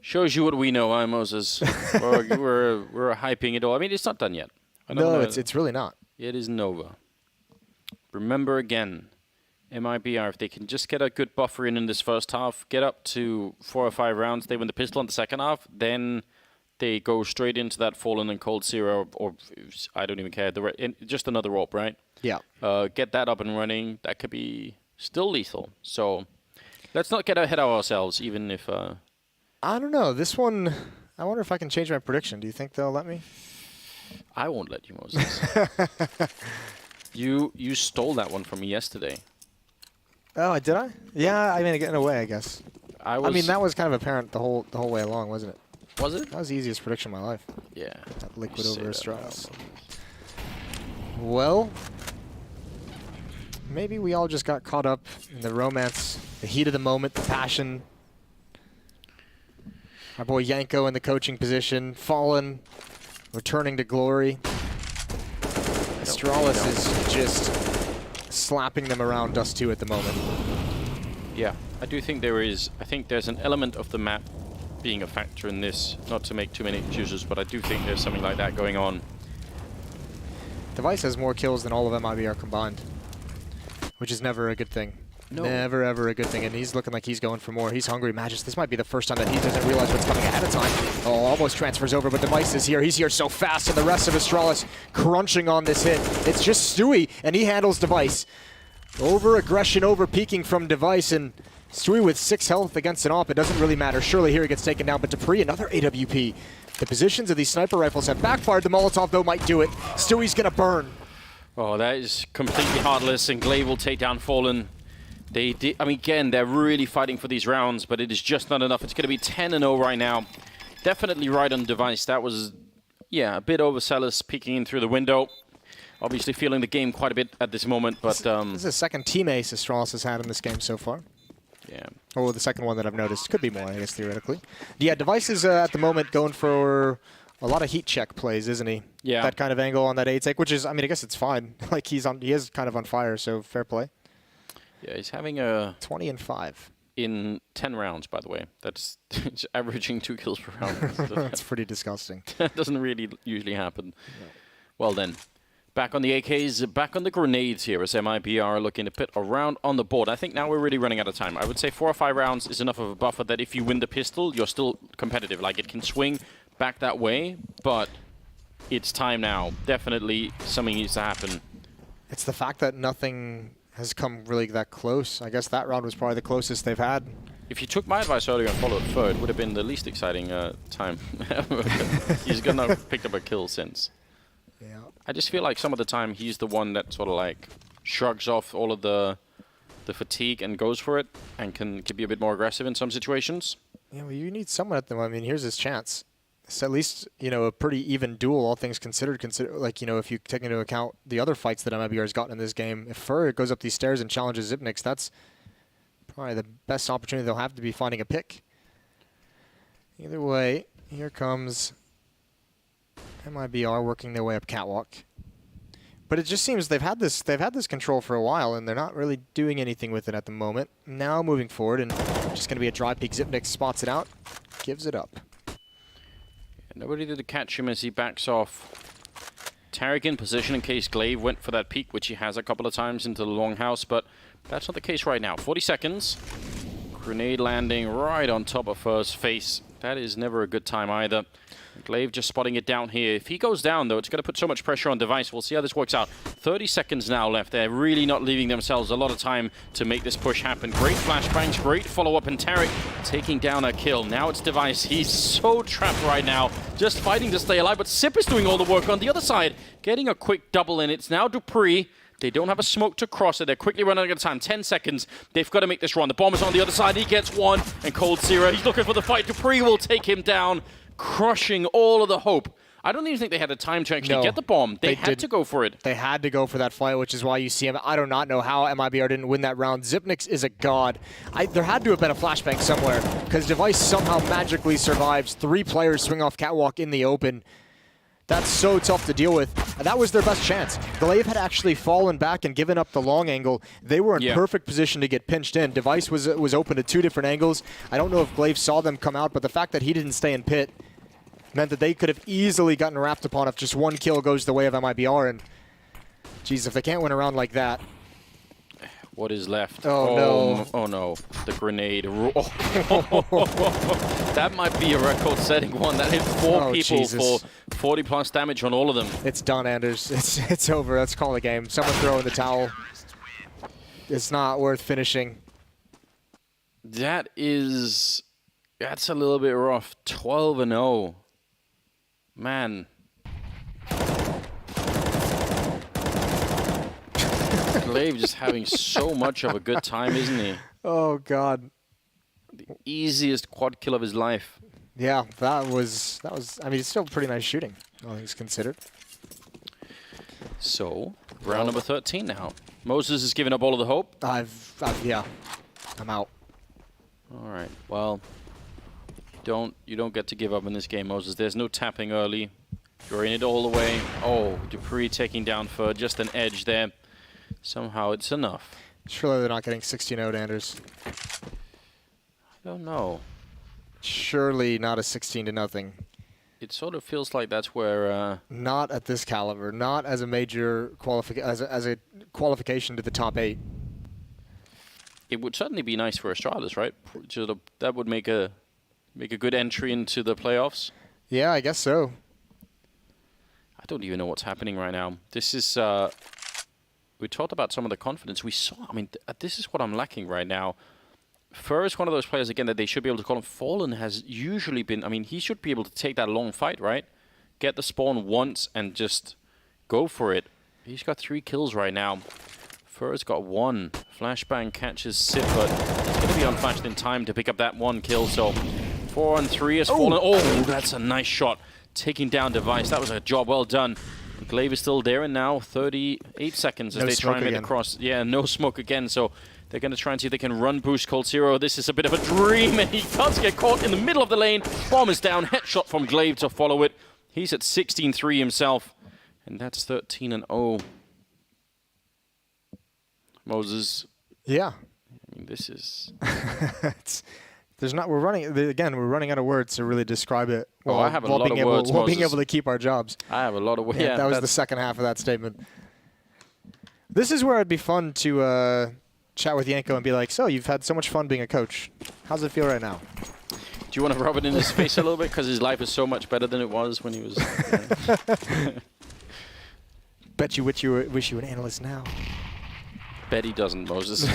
S10: Shows you what we know, Moses. we're hyping it all. I mean, it's not done yet.
S9: No, it's really not.
S10: It is Nova. Remember again, MiBR, if they can just get a good buffer in this first half, get up to 4 or 5 rounds, they win the pistol in the second half, then they go straight into that Fallen and Cold Zera, or I don't even care, just another AWP, right?
S9: Yeah.
S10: Get that up and running. That could be still lethal. So let's not get ahead of ourselves, even if...
S9: I don't know. This one, I wonder if I can change my prediction. Do you think they'll let me?
S10: I won't let you, Moses. You stole that one from me yesterday.
S9: Oh, did I? Yeah, I mean, in a way, I guess. I mean, that was kind of apparent the whole way along, wasn't it?
S10: Was it?
S9: That was the easiest prediction of my life.
S10: Yeah.
S9: That liquid over Astralis. Well, maybe we all just got caught up in the romance, the heat of the moment, the passion. Our boy Yanko in the coaching position, Fallen returning to glory. Astralis is just slapping them around Dust 2 at the moment.
S10: Yeah, I do think there is. I think there's an element of the map being a factor in this. Not to make too many excuses, but I do think there's something like that going on.
S9: Device has more kills than all of MiBR combined, which is never a good thing. No. Never, ever a good thing. And he's looking like he's going for more. He's hungry. Magis, this might be the first time that he doesn't realize what's coming ahead of time. Oh, almost transfers over, but Device is here. He's here so fast, and the rest of Astralis crunching on this hit. It's just Stewie, and he handles Device. Over-aggression, over-peaking from Device, and Stewie with 6 health against an op. It doesn't really matter. Surely here he gets taken down, but Dupree, another AWP. The positions of these sniper rifles have backfired. The Molotov, though, might do it. Stewie's going to burn.
S10: Oh, that is completely heartless, and Glaive will take down Fallen. They did, I mean, again, they're really fighting for these rounds, but it is just not enough. It's going to be 10-0 right now. Definitely right on Device. That was, yeah, a bit overzealous peeking in through the window. Obviously feeling the game quite a bit at this moment, but...
S9: This is the second team ace Astralis has had in this game so far.
S10: Yeah.
S9: Oh, the second one that I've noticed. Could be more, I guess, theoretically. Yeah, Device is at the moment going for a lot of heat check plays, isn't he?
S10: Yeah.
S9: That kind of angle on that A take, which is, I mean, I guess it's fine. Like, he is kind of on fire, so fair play.
S10: Yeah, he's having a...
S9: 20-5.
S10: In 10 rounds, by the way. That's averaging 2 kills per round. So
S9: that's pretty disgusting.
S10: That doesn't really usually happen. No. Well then, back on the AKs, back on the grenades here as MiBR looking to put a round on the board. I think now we're really running out of time. I would say 4 or 5 rounds is enough of a buffer that if you win the pistol, you're still competitive. Like, it can swing back that way, but it's time now. Definitely something needs to happen.
S9: It's the fact that nothing has come really that close. I guess that round was probably the closest they've had.
S10: If you took my advice earlier and followed third, it would have been the least exciting time. He's gonna pick up a kill since.
S9: Yeah.
S10: I just feel like some of the time he's the one that sort of like shrugs off all of the fatigue and goes for it and can be a bit more aggressive in some situations.
S9: Yeah, well, you need someone at them. I mean, here's his chance. It's at least, you know, a pretty even duel, all things considered. Like, you know, if you take into account the other fights that MiBR has gotten in this game, if Fur goes up these stairs and challenges Zipnix, that's probably the best opportunity they'll have to be finding a pick. Either way, here comes MiBR working their way up catwalk. But it just seems they've had this control for a while, and they're not really doing anything with it at the moment. Now moving forward, and just going to be a dry peek. Zipnix spots it out, gives it up.
S10: Nobody did catch him as he backs off. Tarek in position in case Glaive went for that peek, which he has a couple of times into the longhouse, but that's not the case right now. 40 seconds. Grenade landing right on top of Fur's face. That is never a good time either. Glaive just spotting it down here. If he goes down, though, it's going to put so much pressure on Device. We'll see how this works out. 30 seconds now left. They're really not leaving themselves a lot of time to make this push happen. Great flashbangs, great follow-up, and Tarek taking down a kill. Now it's Device. He's so trapped right now, just fighting to stay alive, but Sip is doing all the work on the other side, getting a quick double in. It's now Dupree. They don't have a smoke to cross it. They're quickly running out of time. 10 seconds. They've got to make this run. The bomb is on the other side. He gets one, and Cold Zero, he's looking for the fight. Dupree will take him down, crushing all of the hope. I don't even think they had the time to actually get the bomb. They had to go for it.
S9: They had to go for that fight, which is why you see him. I do not know how MiBR didn't win that round. Zipnix is a god. There had to have been a flashbang somewhere, because Device somehow magically survives. 3 players swing off catwalk in the open. That's so tough to deal with. And that was their best chance. Glaive had actually fallen back and given up the long angle. They were in perfect position to get pinched in. Device was open to 2 different angles. I don't know if Glaive saw them come out, but the fact that he didn't stay in pit meant that they could have easily gotten wrapped upon if just 1 kill goes the way of MiBR. And, geez, if they can't win a round like that.
S10: What is left?
S9: Oh, no.
S10: Oh, no. The grenade. That might be a record-setting one. That hit 4 people for 40-plus damage on all of them.
S9: It's done, Anders. It's over. Let's call the game. Someone throw in the towel. It's not worth finishing.
S10: That's a little bit rough. 12-0. Man. Glaive just having so much of a good time, isn't he?
S9: Oh, God.
S10: The easiest quad kill of his life.
S9: Yeah, that was. I mean, it's still pretty nice shooting, all things considered.
S10: So, round number 13 now. Moses has given up all of the hope.
S9: Yeah, I'm out.
S10: All right. Well, you don't get to give up in this game, Moses. There's no tapping early. Drawing it all the way. Oh, Dupree taking down for just an edge there. Somehow it's enough.
S9: Surely they're not getting 16-0, Anders.
S10: I don't know.
S9: Surely not a 16-0.
S10: It sort of feels like that's where...
S9: Not at this caliber. Not as a major as a qualification to the top 8.
S10: It would certainly be nice for Astralis, right? That would make a good entry into the playoffs.
S9: Yeah, I guess so.
S10: I don't even know what's happening right now. This is... we talked about some of the confidence we saw. I mean, this is what I'm lacking right now. Fur is one of those players, again, that they should be able to call him. Fallen has usually been... I mean, he should be able to take that long fight, right? Get the spawn once and just go for it. He's got 3 kills right now. Fur's got 1. Flashbang catches Sip, but he's going to be unflashed in time to pick up that 1 kill. So 4 on 3 has Fallen. Oh, that's a nice shot. Taking down Device. That was a job well done. Glaive is still there, and now 38 seconds as they try and make it across. Yeah, no smoke again, so they're going to try and see if they can run boost Cold Zero. This is a bit of a dream, and he does get caught in the middle of the lane. Bomb is down. Headshot from Glaive to follow it. He's at 16-3 himself, and that's 13-0. Moses.
S9: Yeah.
S10: I mean, this is...
S9: we're running out of words to really describe it.
S10: Well, I have a lot of words,
S9: while being able to keep our jobs.
S10: I have a lot of words.
S9: Yeah, that was the second half of that statement. This is where it'd be fun to chat with Yanko and be like, so you've had so much fun being a coach. How's it feel right now?
S10: Do you want to rub it in his face a little bit? Because his life is so much better than it was when he was...
S9: Bet you wish you were an analyst now.
S10: Bet he doesn't, Moses.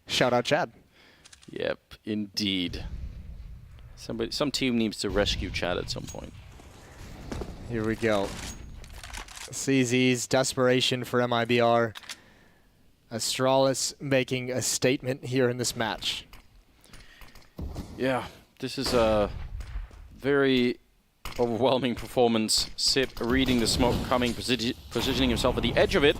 S9: Shout out Chad.
S10: Yep, indeed. Some team needs to rescue Chad at some point.
S9: Here we go. CZ's desperation for MiBR. Astralis making a statement here in this match.
S10: Yeah, this is a very overwhelming performance. Sip reading the smoke coming, positioning himself at the edge of it.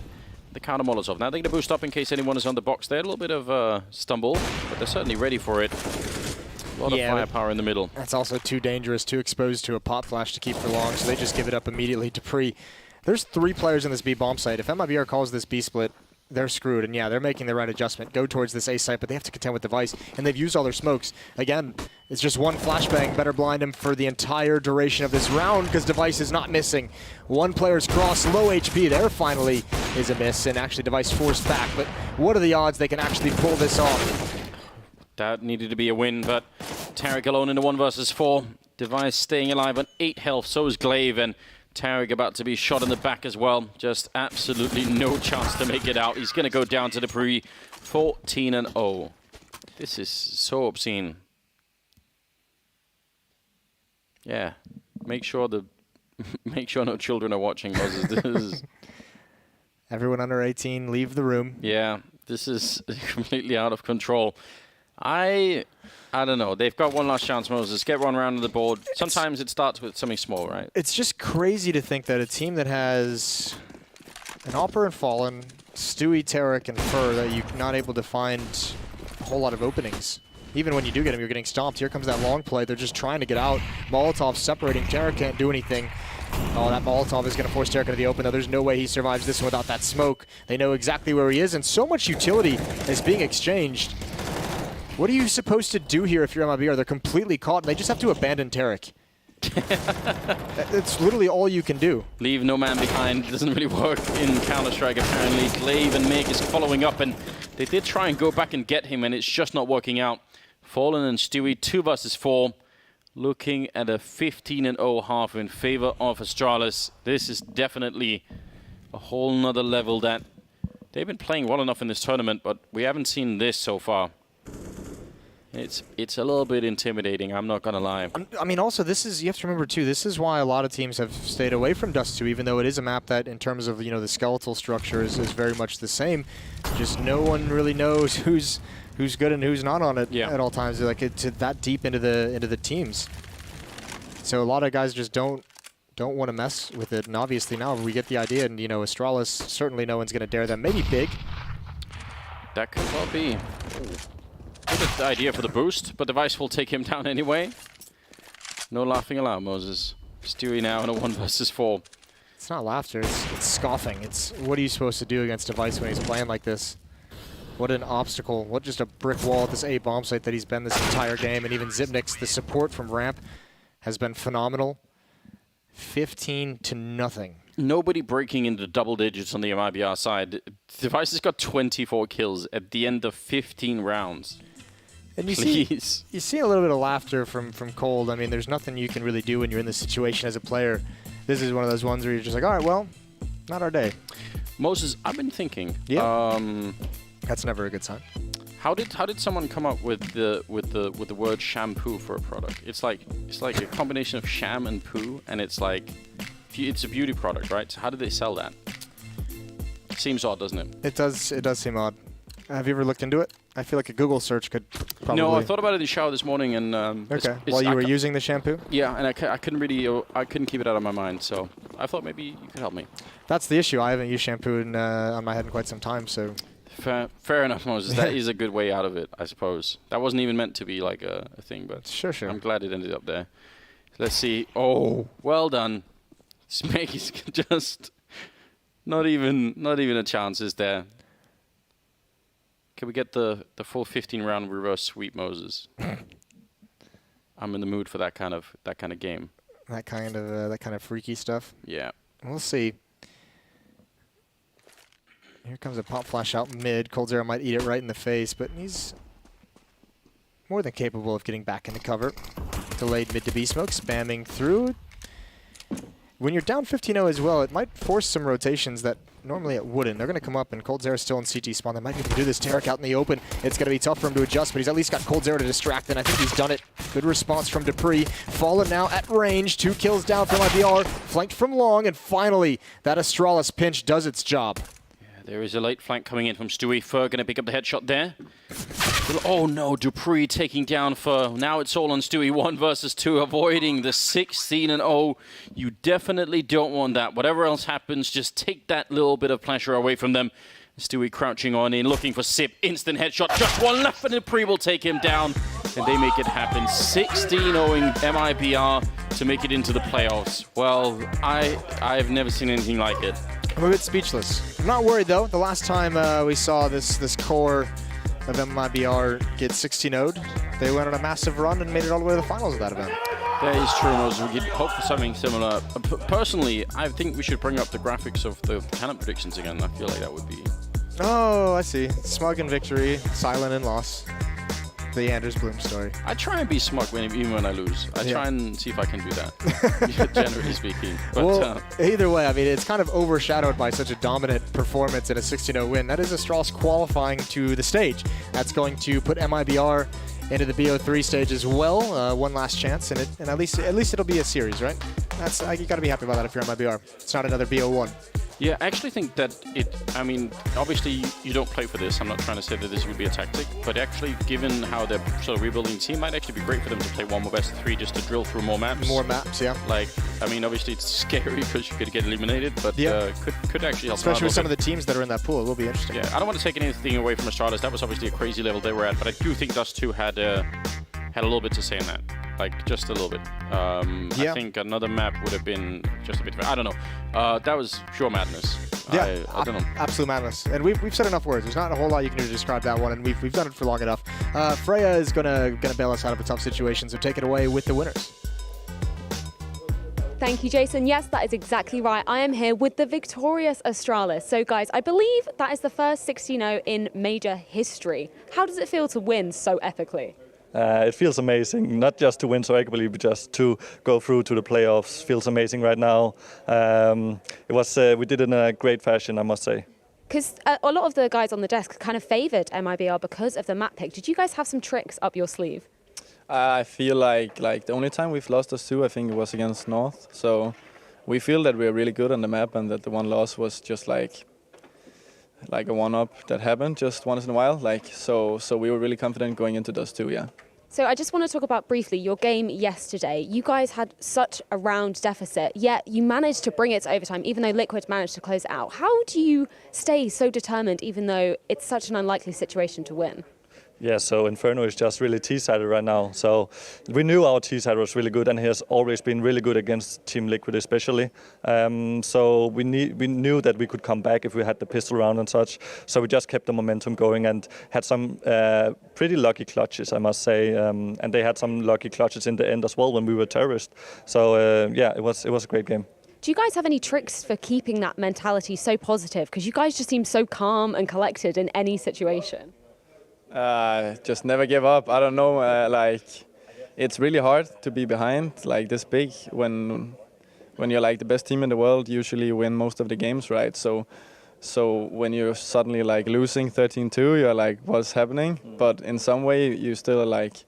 S10: The counter Molotov. Now they're going to boost up in case anyone is on the box there. A little bit of stumble, but they're certainly ready for it. A lot of firepower in the middle.
S9: That's also too dangerous, too exposed to a pop flash to keep for long, so they just give it up immediately. Dupree. There's 3 players in this B bomb site. If MiBR calls this B split, they're screwed. And yeah, they're making the right adjustment. Go towards this A site, but they have to contend with Device. And they've used all their smokes. Again, it's just 1 flashbang. Better blind him for the entire duration of this round because Device is not missing. 1 player's cross, low HP. There finally is a miss. And actually Device forced back. But what are the odds they can actually pull this off?
S10: That needed to be a win, but Tarek alone in the 1 versus 4. Device staying alive on 8 health. So is Glaive, and Tarek about to be shot in the back as well. Just absolutely no chance to make it out. He's going to go down to Dupree. 14-0. This is so obscene. Yeah. Make sure no children are watching, Moses. This is...
S9: Everyone under 18, leave the room.
S10: Yeah, this is completely out of control. I don't know. They've got 1 last chance, Moses. Get 1 round of the board. Sometimes it starts with something small, right?
S9: It's just crazy to think that a team that has an Opera and Fallen, Stewie, Tarek, and Fur, that you're not able to find a whole lot of openings. Even when you do get them, you're getting stomped. Here comes that long play. They're just trying to get out. Molotov separating. Tarek can't do anything. Oh, that Molotov is going to force Tarek into the open, though. There's no way he survives this one without that smoke. They know exactly where he is, and so much utility is being exchanged. What are you supposed to do here if you're MiBR? They're completely caught, and they just have to abandon Tarek. That's literally all you can do.
S10: Leave no man behind. It doesn't really work in Counter-Strike, apparently. Glaive and Meg is following up, and they did try and go back and get him, and it's just not working out. Fallen and Stewie, 2 versus 4. Looking at a 15-0 half in favor of Astralis. This is definitely a whole nother level that they've been playing well enough in this tournament, but we haven't seen this so far. It's a little bit intimidating, I'm not gonna lie.
S9: I mean, also, this is, you have to remember too, this is why a lot of teams have stayed away from Dust 2, even though it is a map that, in terms of, you know, the skeletal structure is very much the same. Just no one really knows who's good and who's not on it at all times. Like, it's that deep into the teams. So a lot of guys just don't want to mess with it. And obviously now we get the idea, and, you know, Astralis, certainly no one's gonna dare them. Maybe Big.
S10: That could well be. Good idea for the boost, but Device will take him down anyway. No laughing allowed, Moses. Stewie now in a 1 versus 4.
S9: It's not laughter, it's scoffing. It's what are you supposed to do against Device when he's playing like this? What an obstacle. What just a brick wall at this A bomb site that he's been this entire game. And even Zipnix, the support from Ramp has been phenomenal. 15-0.
S10: Nobody breaking into double digits on the MiBR side. Device has got 24 kills at the end of 15 rounds.
S9: And you see a little bit of laughter from Cold. I mean, there's nothing you can really do when you're in this situation as a player. This is one of those ones where you're just like, all right, well, not our day.
S10: Moses, I've been thinking.
S9: Yeah. That's never a good sign.
S10: How did someone come up with the word shampoo for a product? It's like a combination of sham and poo, and it's like it's a beauty product, right? So how did they sell that? Seems odd, doesn't it?
S9: It does seem odd. Have you ever looked into it? I feel like a Google search could probably...
S10: No, I thought about it in the shower this morning, and
S9: okay. While you were using the shampoo?
S10: Yeah, and I couldn't keep it out of my mind, so I thought maybe you could help me.
S9: That's the issue. I haven't used shampoo on my head in quite some time, so...
S10: Fair enough, Moses. That is a good way out of it, I suppose. That wasn't even meant to be like a thing, but
S9: sure.
S10: I'm glad it ended up there. Let's see. Oh, well done. Smeg is just not even a chance is there. Can we get the full 15-round reverse sweep, Moses? I'm in the mood for that kind of game.
S9: That kind of freaky stuff.
S10: Yeah.
S9: We'll see. Here comes a pop flash out mid. coldzera might eat it right in the face, but he's more than capable of getting back into cover. Delayed mid to B smoke, spamming through. When you're down 15-0 as well, it might force some rotations that normally it wouldn't. They're going to come up, and coldzera's still in CT spawn. They might be able to do this. Tarek out in the open. It's going to be tough for him to adjust, but he's at least got coldzera to distract, and I think he's done it. Good response from dupreeh. Fallen now at range. 2 kills down from MiBR. Flanked from long, and finally, that Astralis pinch does its job.
S10: There is a late flank coming in from Stewie. Fur going to pick up the headshot there. Oh no, dupreeh taking down Fur. Now it's all on Stewie. 1 versus 2, avoiding the 16-0. You definitely don't want that. Whatever else happens, just take that little bit of pleasure away from them. Stewie crouching on in, looking for Sip. Instant headshot. Just 1 left, and dupreeh will take him down. And they make it happen. 16-0ing MiBR to make it into the playoffs. Well, I've never seen anything like it.
S9: I'm a bit speechless. I'm not worried, though. The last time we saw this core of MiBR get 16-0'd, they went on a massive run and made it all the way to the finals of that event.
S10: That is true, Moses. We could hope for something similar. Personally, I think we should bring up the graphics of the talent predictions again. I feel like that would be...
S9: Oh, I see. Smug in victory, silent in loss. The Anders Bloom story.
S10: I try and be smug even when I lose. I try and see if I can do that, generally speaking. But,
S9: well, either way, I mean, it's kind of overshadowed by such a dominant performance in a 16-0 win. That is Astralis qualifying to the stage. That's going to put MiBR into the BO3 stage as well. 1 last chance, and at least it'll be a series, right? You got to be happy about that if you're MiBR. It's not another BO1.
S10: Yeah, I actually think that I mean, obviously you don't play for this. I'm not trying to say that this would be a tactic, but actually, given how they're sort of rebuilding the team, might actually be great for them to play 1 more best of 3 just to drill through more maps.
S9: More maps, yeah.
S10: Like, I mean, obviously it's scary because you could get eliminated, but could actually help.
S9: Especially with some of the teams that are in that pool, it will be interesting.
S10: Yeah, I don't want to take anything away from Astralis. That was obviously a crazy level they were at, but I do think Dust 2 had a little bit to say in that. Like, just a little bit. I think another map would have been just a bit... I don't know. That was pure madness.
S9: Yeah,
S10: I don't know.
S9: Absolute madness. And we've said enough words. There's not a whole lot you can do to describe that one, and we've done it for long enough. Freya is gonna bail us out of a tough situation, so take it away with the winners.
S11: Thank you, Jason. Yes, that is exactly right. I am here with the victorious Astralis. So, guys, I believe that is the first 16-0 in major history. How does it feel to win so epically?
S12: It feels amazing, not just to win so epically, but just to go through to the playoffs. Feels amazing right now. We did it in a great fashion, I must say.
S11: Because a lot of the guys on the desk kind of favoured MiBR because of the map pick. Did you guys have some tricks up your sleeve?
S13: I feel like the only time we've lost us 2, I think it was against North. So we feel that we're really good on the map, and that the 1 loss was just like a one-up that happened just once in a while. So we were really confident going into those 2, yeah.
S11: So I just want to talk about briefly your game yesterday. You guys had such a round deficit, yet you managed to bring it to overtime, even though Liquid managed to close it out. How do you stay so determined, even though it's such an unlikely situation to win?
S12: Yeah, so Inferno is just really T-sided right now. So we knew our T-side was really good, and he has always been really good against Team Liquid especially. So we knew that we could come back if we had the pistol round and such. So we just kept the momentum going and had some pretty lucky clutches, I must say. And they had some lucky clutches in the end as well when we were terrorists. So yeah, it was a great game.
S11: Do you guys have any tricks for keeping that mentality so positive? Because you guys just seem so calm and collected in any situation.
S13: Just never give up. I don't know, like it's really hard to be behind like this big when you're like the best team in the world. Usually you win most of the games, right? So when you're suddenly like losing 13-2, you're like, what's happening? But in some way you still like,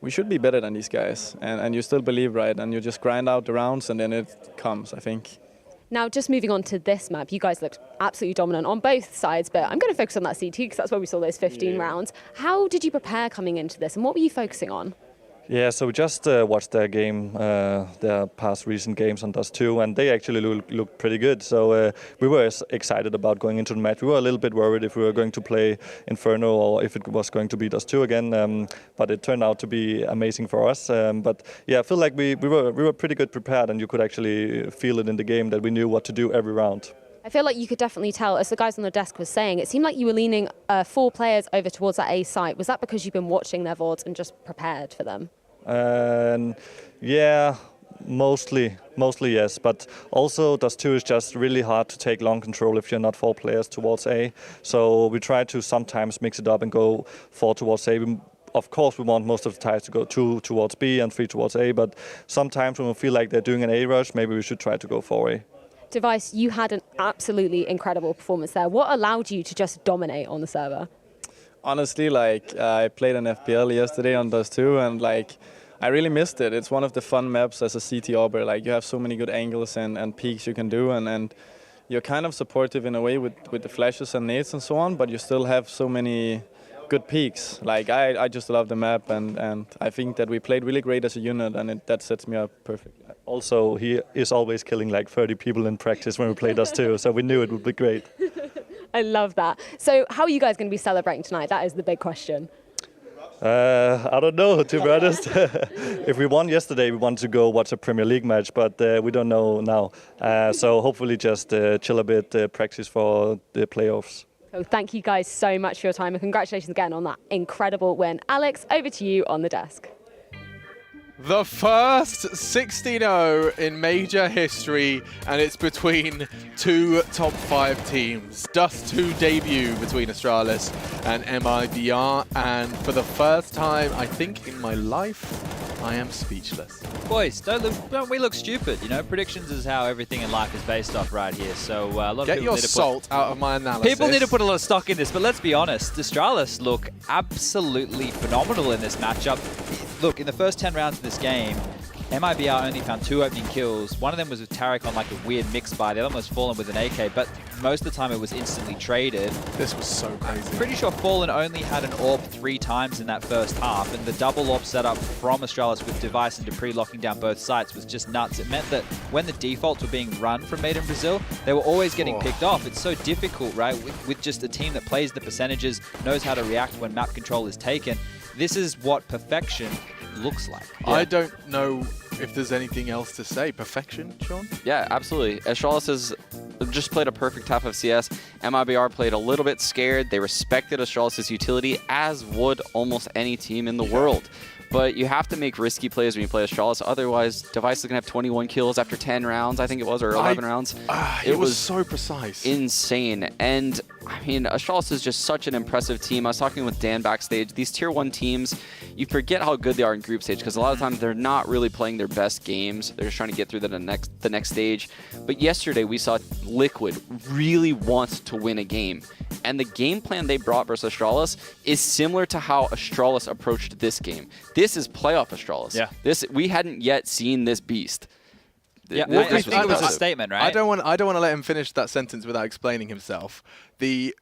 S13: we should be better than these guys, and you still believe, right? And you just grind out the rounds and then it comes, I think.
S11: Now, just moving on to this map, you guys looked absolutely dominant on both sides, but I'm going to focus on that CT because that's where we saw those 15 rounds. How did you prepare coming into this, and what were you focusing on?
S12: Yeah, so we just watched their game, their past recent games on Dust 2, and they actually looked pretty good. So we were excited about going into the match. We were a little bit worried if we were going to play Inferno or if it was going to be Dust 2 again, but it turned out to be amazing for us. But yeah, I feel like we were pretty good prepared, and you could actually feel it in the game that we knew what to do every round.
S11: I feel like you could definitely tell, as the guys on the desk were saying, it seemed like you were leaning 4 players over towards that A site. Was that because you've been watching their VODs and just prepared for them?
S12: Yeah, mostly yes. But also Dust 2 is just really hard to take long control if you're not 4 players towards A. So we try to sometimes mix it up and go 4 towards A. Of course, we want most of the ties to go 2 towards B and 3 towards A, but sometimes when we feel like they're doing an A rush, maybe we should try to go 4A.
S11: Device, you had an absolutely incredible performance there. What allowed you to just dominate on the server?
S13: Honestly, like I played an FPL yesterday on Dust 2, and like I really missed it. It's one of the fun maps as a CT Arbor. Like you have so many good angles and peaks you can do, and you're kind of supportive in a way with the flashes and nades and so on, but you still have so many good peaks. Like I just love the map, and I think that we played really great as a unit, and that sets me up perfectly.
S12: Also, he is always killing like 30 people in practice when we played us too, so we knew it would be great.
S11: I love that. So how are you guys going to be celebrating tonight? That is the big question.
S12: I don't know, to be honest. If we won yesterday, we want to go watch a Premier League match, but we don't know now. So hopefully just chill a bit, practice for the playoffs.
S11: So thank you guys so much for your time, and congratulations again on that incredible win. Alex, over to you on the desk.
S1: The first 16-0 in major history, and it's between 2 top 5 teams. Dust 2 debut between Astralis and MiBR, and for the first time, I think, in my life, I am speechless.
S2: Boys, don't we look stupid? You know, predictions is how everything in life is based off right here. So a lot of
S1: Get
S2: people
S1: your
S2: need to
S1: salt out of my analysis.
S2: People need to put a lot of stock in this, but let's be honest, Astralis look absolutely phenomenal in this matchup. Look, in the first 10 rounds of this game, MiBR only found 2 opening kills. One of them was with Tarek on like a weird mix buy. The other one was Fallen with an AK, but most of the time it was instantly traded.
S1: This was so crazy.
S2: I'm pretty sure Fallen only had an AWP 3 times in that first half, and the double AWP setup from Astralis with Device and Dupree locking down both sites was just nuts. It meant that when the defaults were being run from Made in Brazil, they were always getting picked off. It's so difficult, right? With just a team that plays the percentages, knows how to react when map control is taken. This is what perfection looks like.
S1: Yeah. I don't know if there's anything else to say. Perfection, Sean?
S3: Yeah, absolutely. Astralis has just played a perfect half of CS. MiBR played a little bit scared. They respected Astralis' utility, as would almost any team in the world. But you have to make risky plays when you play Astralis. Otherwise, Device is going to have 21 kills after 10 rounds, I think it was, or 11 rounds.
S1: It was so precise.
S3: Insane. And, I mean, Astralis is just such an impressive team. I was talking with Dan backstage. These Tier 1 teams, you forget how good they are in group stage, because a lot of times they're not really playing their best games. They're just trying to get through the next stage. But yesterday, we saw Liquid really want to win a game. And the game plan they brought versus Astralis is similar to how Astralis approached this game. This is playoff Astralis.
S2: Yeah.
S3: We hadn't yet seen this beast.
S2: Yeah, I think it was a statement, right?
S1: I don't want to let him finish that sentence without explaining himself. The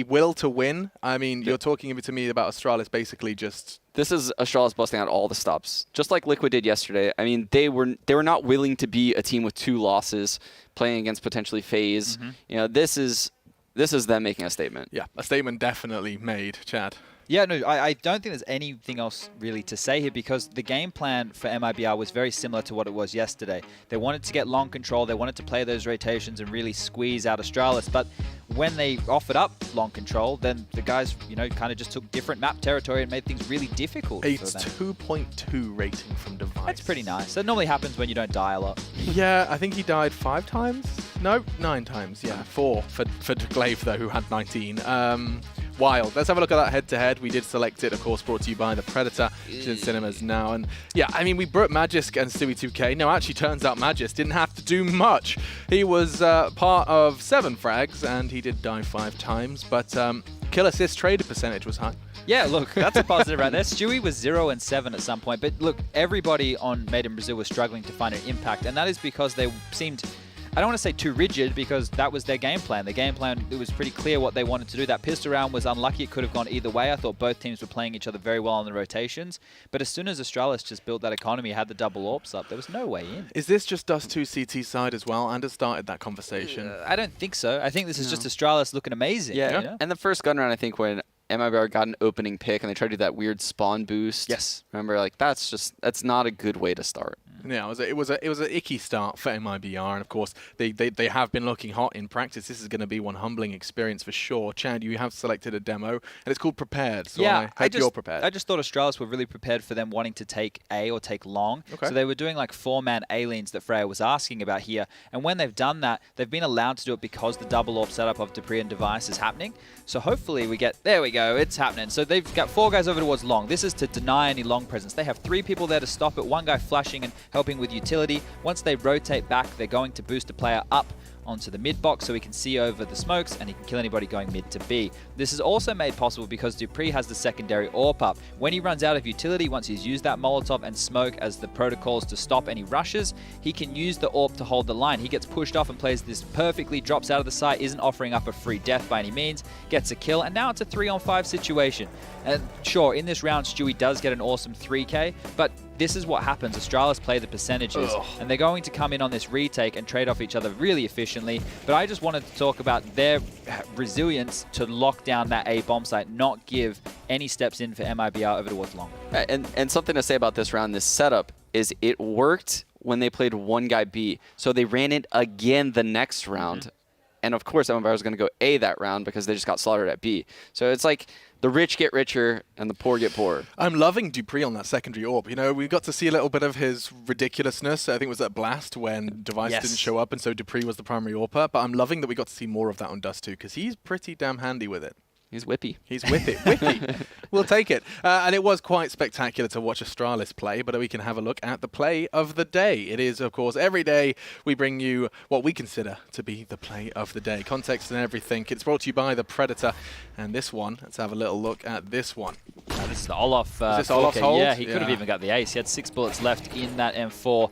S1: will to win. I mean, you're talking to me about Astralis basically just.
S3: This is Astralis busting out all the stops, just like Liquid did yesterday. I mean, they were not willing to be a team with 2 losses, playing against potentially FaZe. You know, this is them making a statement.
S1: Yeah, a statement definitely made, Chad.
S2: Yeah, no, I don't think there's anything else really to say here because the game plan for MiBR was very similar to what it was yesterday. They wanted to get long control, they wanted to play those rotations and really squeeze out Astralis, but when they offered up long control, then the guys, you know, kind of just took different map territory and made things really difficult for them.
S1: It's 2.2 rating from Device.
S2: That's pretty nice. That normally happens when you don't die a lot.
S1: Yeah, I think he died 5 times. No, 9 times. Yeah, 4 for Glaive though, who had 19. Wild. Let's have a look at that head-to-head. We did select it, of course, brought to you by The Predator. It's in cinemas now. And yeah, I mean, we brought Magisk and Stewie2K. No, actually, turns out Magisk didn't have to do much. He was part of 7 frags, and he did die 5 times. But kill assist traded percentage was high.
S2: Yeah, look, that's a positive right there. Stewie was 0 and 7 at some point. But look, everybody on Made in Brazil was struggling to find an impact. And that is because they seemed... I don't want to say too rigid because that was their game plan. The game plan, it was pretty clear what they wanted to do. That pistol round was unlucky. It could have gone either way. I thought both teams were playing each other very well on the rotations. But as soon as Astralis just built that economy, had the double AWPs up, there was no way in.
S1: Is this just Dust 2 CT side as well? And has started that conversation?
S2: I don't think so. I think this is just Astralis looking amazing.
S3: Yeah,
S2: you know?
S3: And the first gun round, I think when MiBR got an opening pick and they tried to do that weird spawn boost.
S2: Yes.
S3: Remember, like that's not a good way to start.
S1: Yeah, it was an icky start for MiBR, and of course they have been looking hot in practice. This is going to be one humbling experience for sure. Chad, you have selected a demo, and it's called Prepared. So
S2: yeah,
S1: I hope you're prepared.
S2: I just thought Astralis were really prepared for them wanting to take A or take long.
S1: Okay.
S2: So they were doing like 4-man A-lanes that Freya was asking about here. And when they've done that, they've been allowed to do it because the double AWP setup of Dupree and Device is happening. So hopefully we get, there we go, it's happening. So they've got 4 guys over towards long. This is to deny any long presence. They have 3 people there to stop it, 1 guy flashing and helping with utility. Once they rotate back, they're going to boost a player up onto the mid box so he can see over the smokes and he can kill anybody going mid to B. This is also made possible because Dupree has the secondary AWP up. When he runs out of utility, once he's used that Molotov and smoke as the protocols to stop any rushes, he can use the AWP to hold the line. He gets pushed off and plays this perfectly, drops out of the site, isn't offering up a free death by any means, gets a kill, and now it's a 3-on-5 situation. And sure, in this round, Stewie does get an awesome 3K, but this is what happens. Astralis play the percentages, and they're going to come in on this retake and trade off each other really efficiently. But I just wanted to talk about their resilience to lock down that A bomb site, not give any steps in for MiBR over towards long.
S3: And something to say about this round, this setup, is it worked when they played 1 guy B. So they ran it again the next round. And of course, MiBR was going to go A that round because they just got slaughtered at B. So it's like the rich get richer and the poor get poorer.
S1: I'm loving Dupree on that secondary AWP. You know, we got to see a little bit of his ridiculousness. I think it was at Blast when Device didn't show up, and so Dupree was the primary AWPer. But I'm loving that we got to see more of that on Dust 2 because he's pretty damn handy with it.
S3: He's whippy.
S1: He's whippy. We'll take it. And it was quite spectacular to watch Astralis play, but we can have a look at the play of the day. It is, of course, every day we bring you what we consider to be the play of the day. Context and everything. It's brought to you by The Predator. And this one, let's have a little look at this one.
S2: This is the Olaf.
S1: Is this Olaf's hold?
S2: Yeah, he could have even got the ace. He had 6 bullets left in that M4.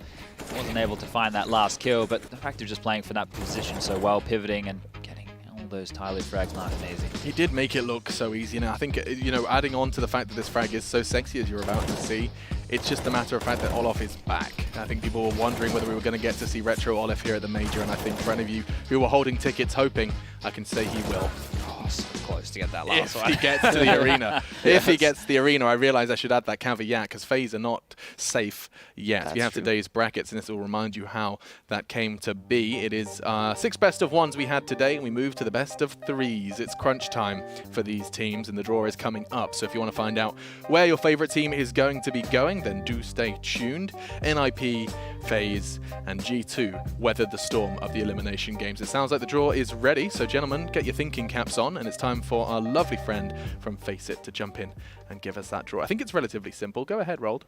S2: Wasn't able to find that last kill, but the fact of just playing for that position so well, pivoting and getting all those Tyler frags, not amazing.
S1: He did make it look so easy. Now, I think, you know, adding on to the fact that this frag is so sexy, as you're about to see, it's just a matter of fact that Olaf is back. I think people were wondering whether we were going to get to see Retro Olaf here at the Major, and I think for any of you who were holding tickets hoping, I can say he will.
S2: Oh, so close to get that last one.
S1: If he gets to the arena. If he gets to the arena, I realize I should add that caveat because FaZe are not safe yet. We have today's brackets, and this will remind you how that came to be. It is 6 best of 1s we had today, and we move to the best of 3s. It's crunch time for these teams, and the draw is coming up. So if you want to find out where your favorite team is going to be going, then do stay tuned. NIP, FaZe, and G2 weathered the storm of the elimination games. It sounds like the draw is ready, so gentlemen, get your thinking caps on, and it's time for our lovely friend from FACEIT to jump in and give us that draw. I think it's relatively simple. Go ahead, Rold.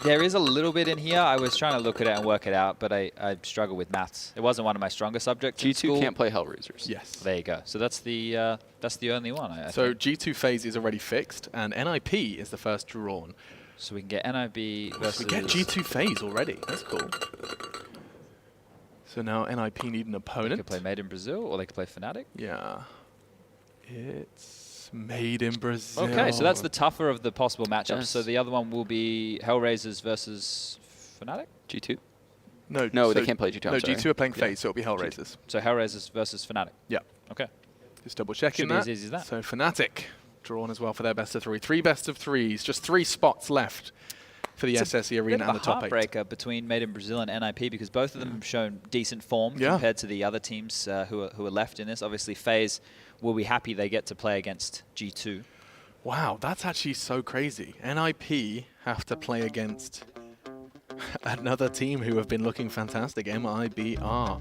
S2: There is a little bit in here. I was trying to look at it and work it out, but I struggle with maths. It wasn't one of my stronger subjects.
S3: G2 can't play Hellraisers.
S1: Yes.
S2: There you go. So that's the only one. I
S1: so
S2: think.
S1: G2 FaZe is already fixed, and NIP is the first drawn.
S2: So we can get NIB versus...
S1: We get G2 FaZe already. That's cool. So now NIP need an opponent.
S2: They could play Made in Brazil, or they could play Fnatic.
S1: Yeah. It's Made in Brazil.
S2: Okay, so that's the tougher of the possible matchups.
S3: Yes.
S2: So the other one will be Hellraisers versus Fnatic?
S3: G2?
S1: No,
S3: No,
S1: so
S3: they can't play G2.
S1: No, G2 are playing FaZe, so it'll be Hellraisers.
S2: So Hellraisers versus Fnatic?
S1: Yeah.
S2: Okay.
S1: Just double checking
S2: Should be
S1: that.
S2: as easy as that.
S1: So Fnatic drawn as well for their best of 3. 3 best of 3s, just 3 spots left for the SSE Arena and the top 8.
S2: Heartbreaker between Made in Brazil and NIP because both of them have shown decent form compared to the other teams who are left in this. Obviously, FaZe will be happy they get to play against G2.
S1: Wow, that's actually so crazy. NIP have to play against another team who have been looking fantastic, MiBR.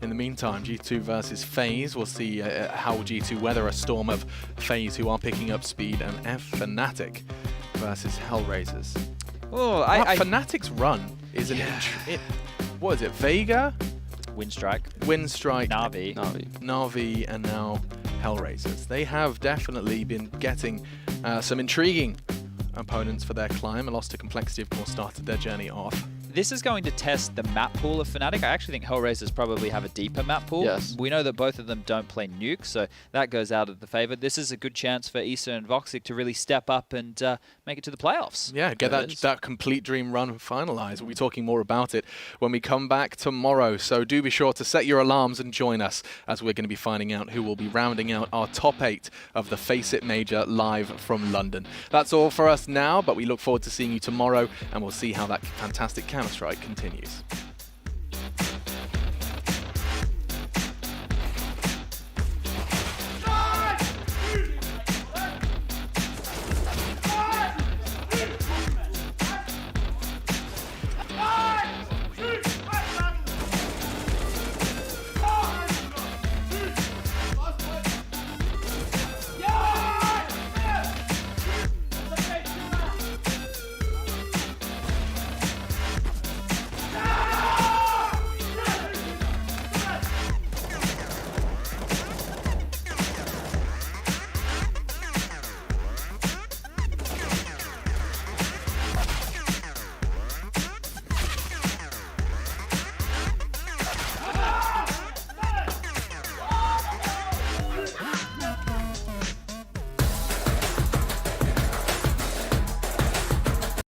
S1: In the meantime, G2 versus FaZe. We'll see how G2 weather a storm of FaZe, who are picking up speed, and Fnatic versus Hellraisers.
S2: Oh,
S1: Fnatic's run is an what is it? Vega,
S2: Windstrike,
S1: Na'Vi, and now Hellraisers. They have definitely been getting some intriguing opponents for their climb. A loss to Complexity, of course, started their journey off.
S2: This is going to test the map pool of Fnatic. I actually think Hellraisers probably have a deeper map pool.
S3: Yes.
S2: We know that both of them don't play Nuke, so that goes out of the favor. This is a good chance for Esse and Voxic to really step up and make it to the playoffs.
S1: Yeah, get that complete dream run finalized. We'll be talking more about it when we come back tomorrow. So do be sure to set your alarms and join us, as we're going to be finding out who will be rounding out our top 8 of the FACEIT Major live from London. That's all for us now, but we look forward to seeing you tomorrow, and we'll see how that fantastic Counter-Strike continues.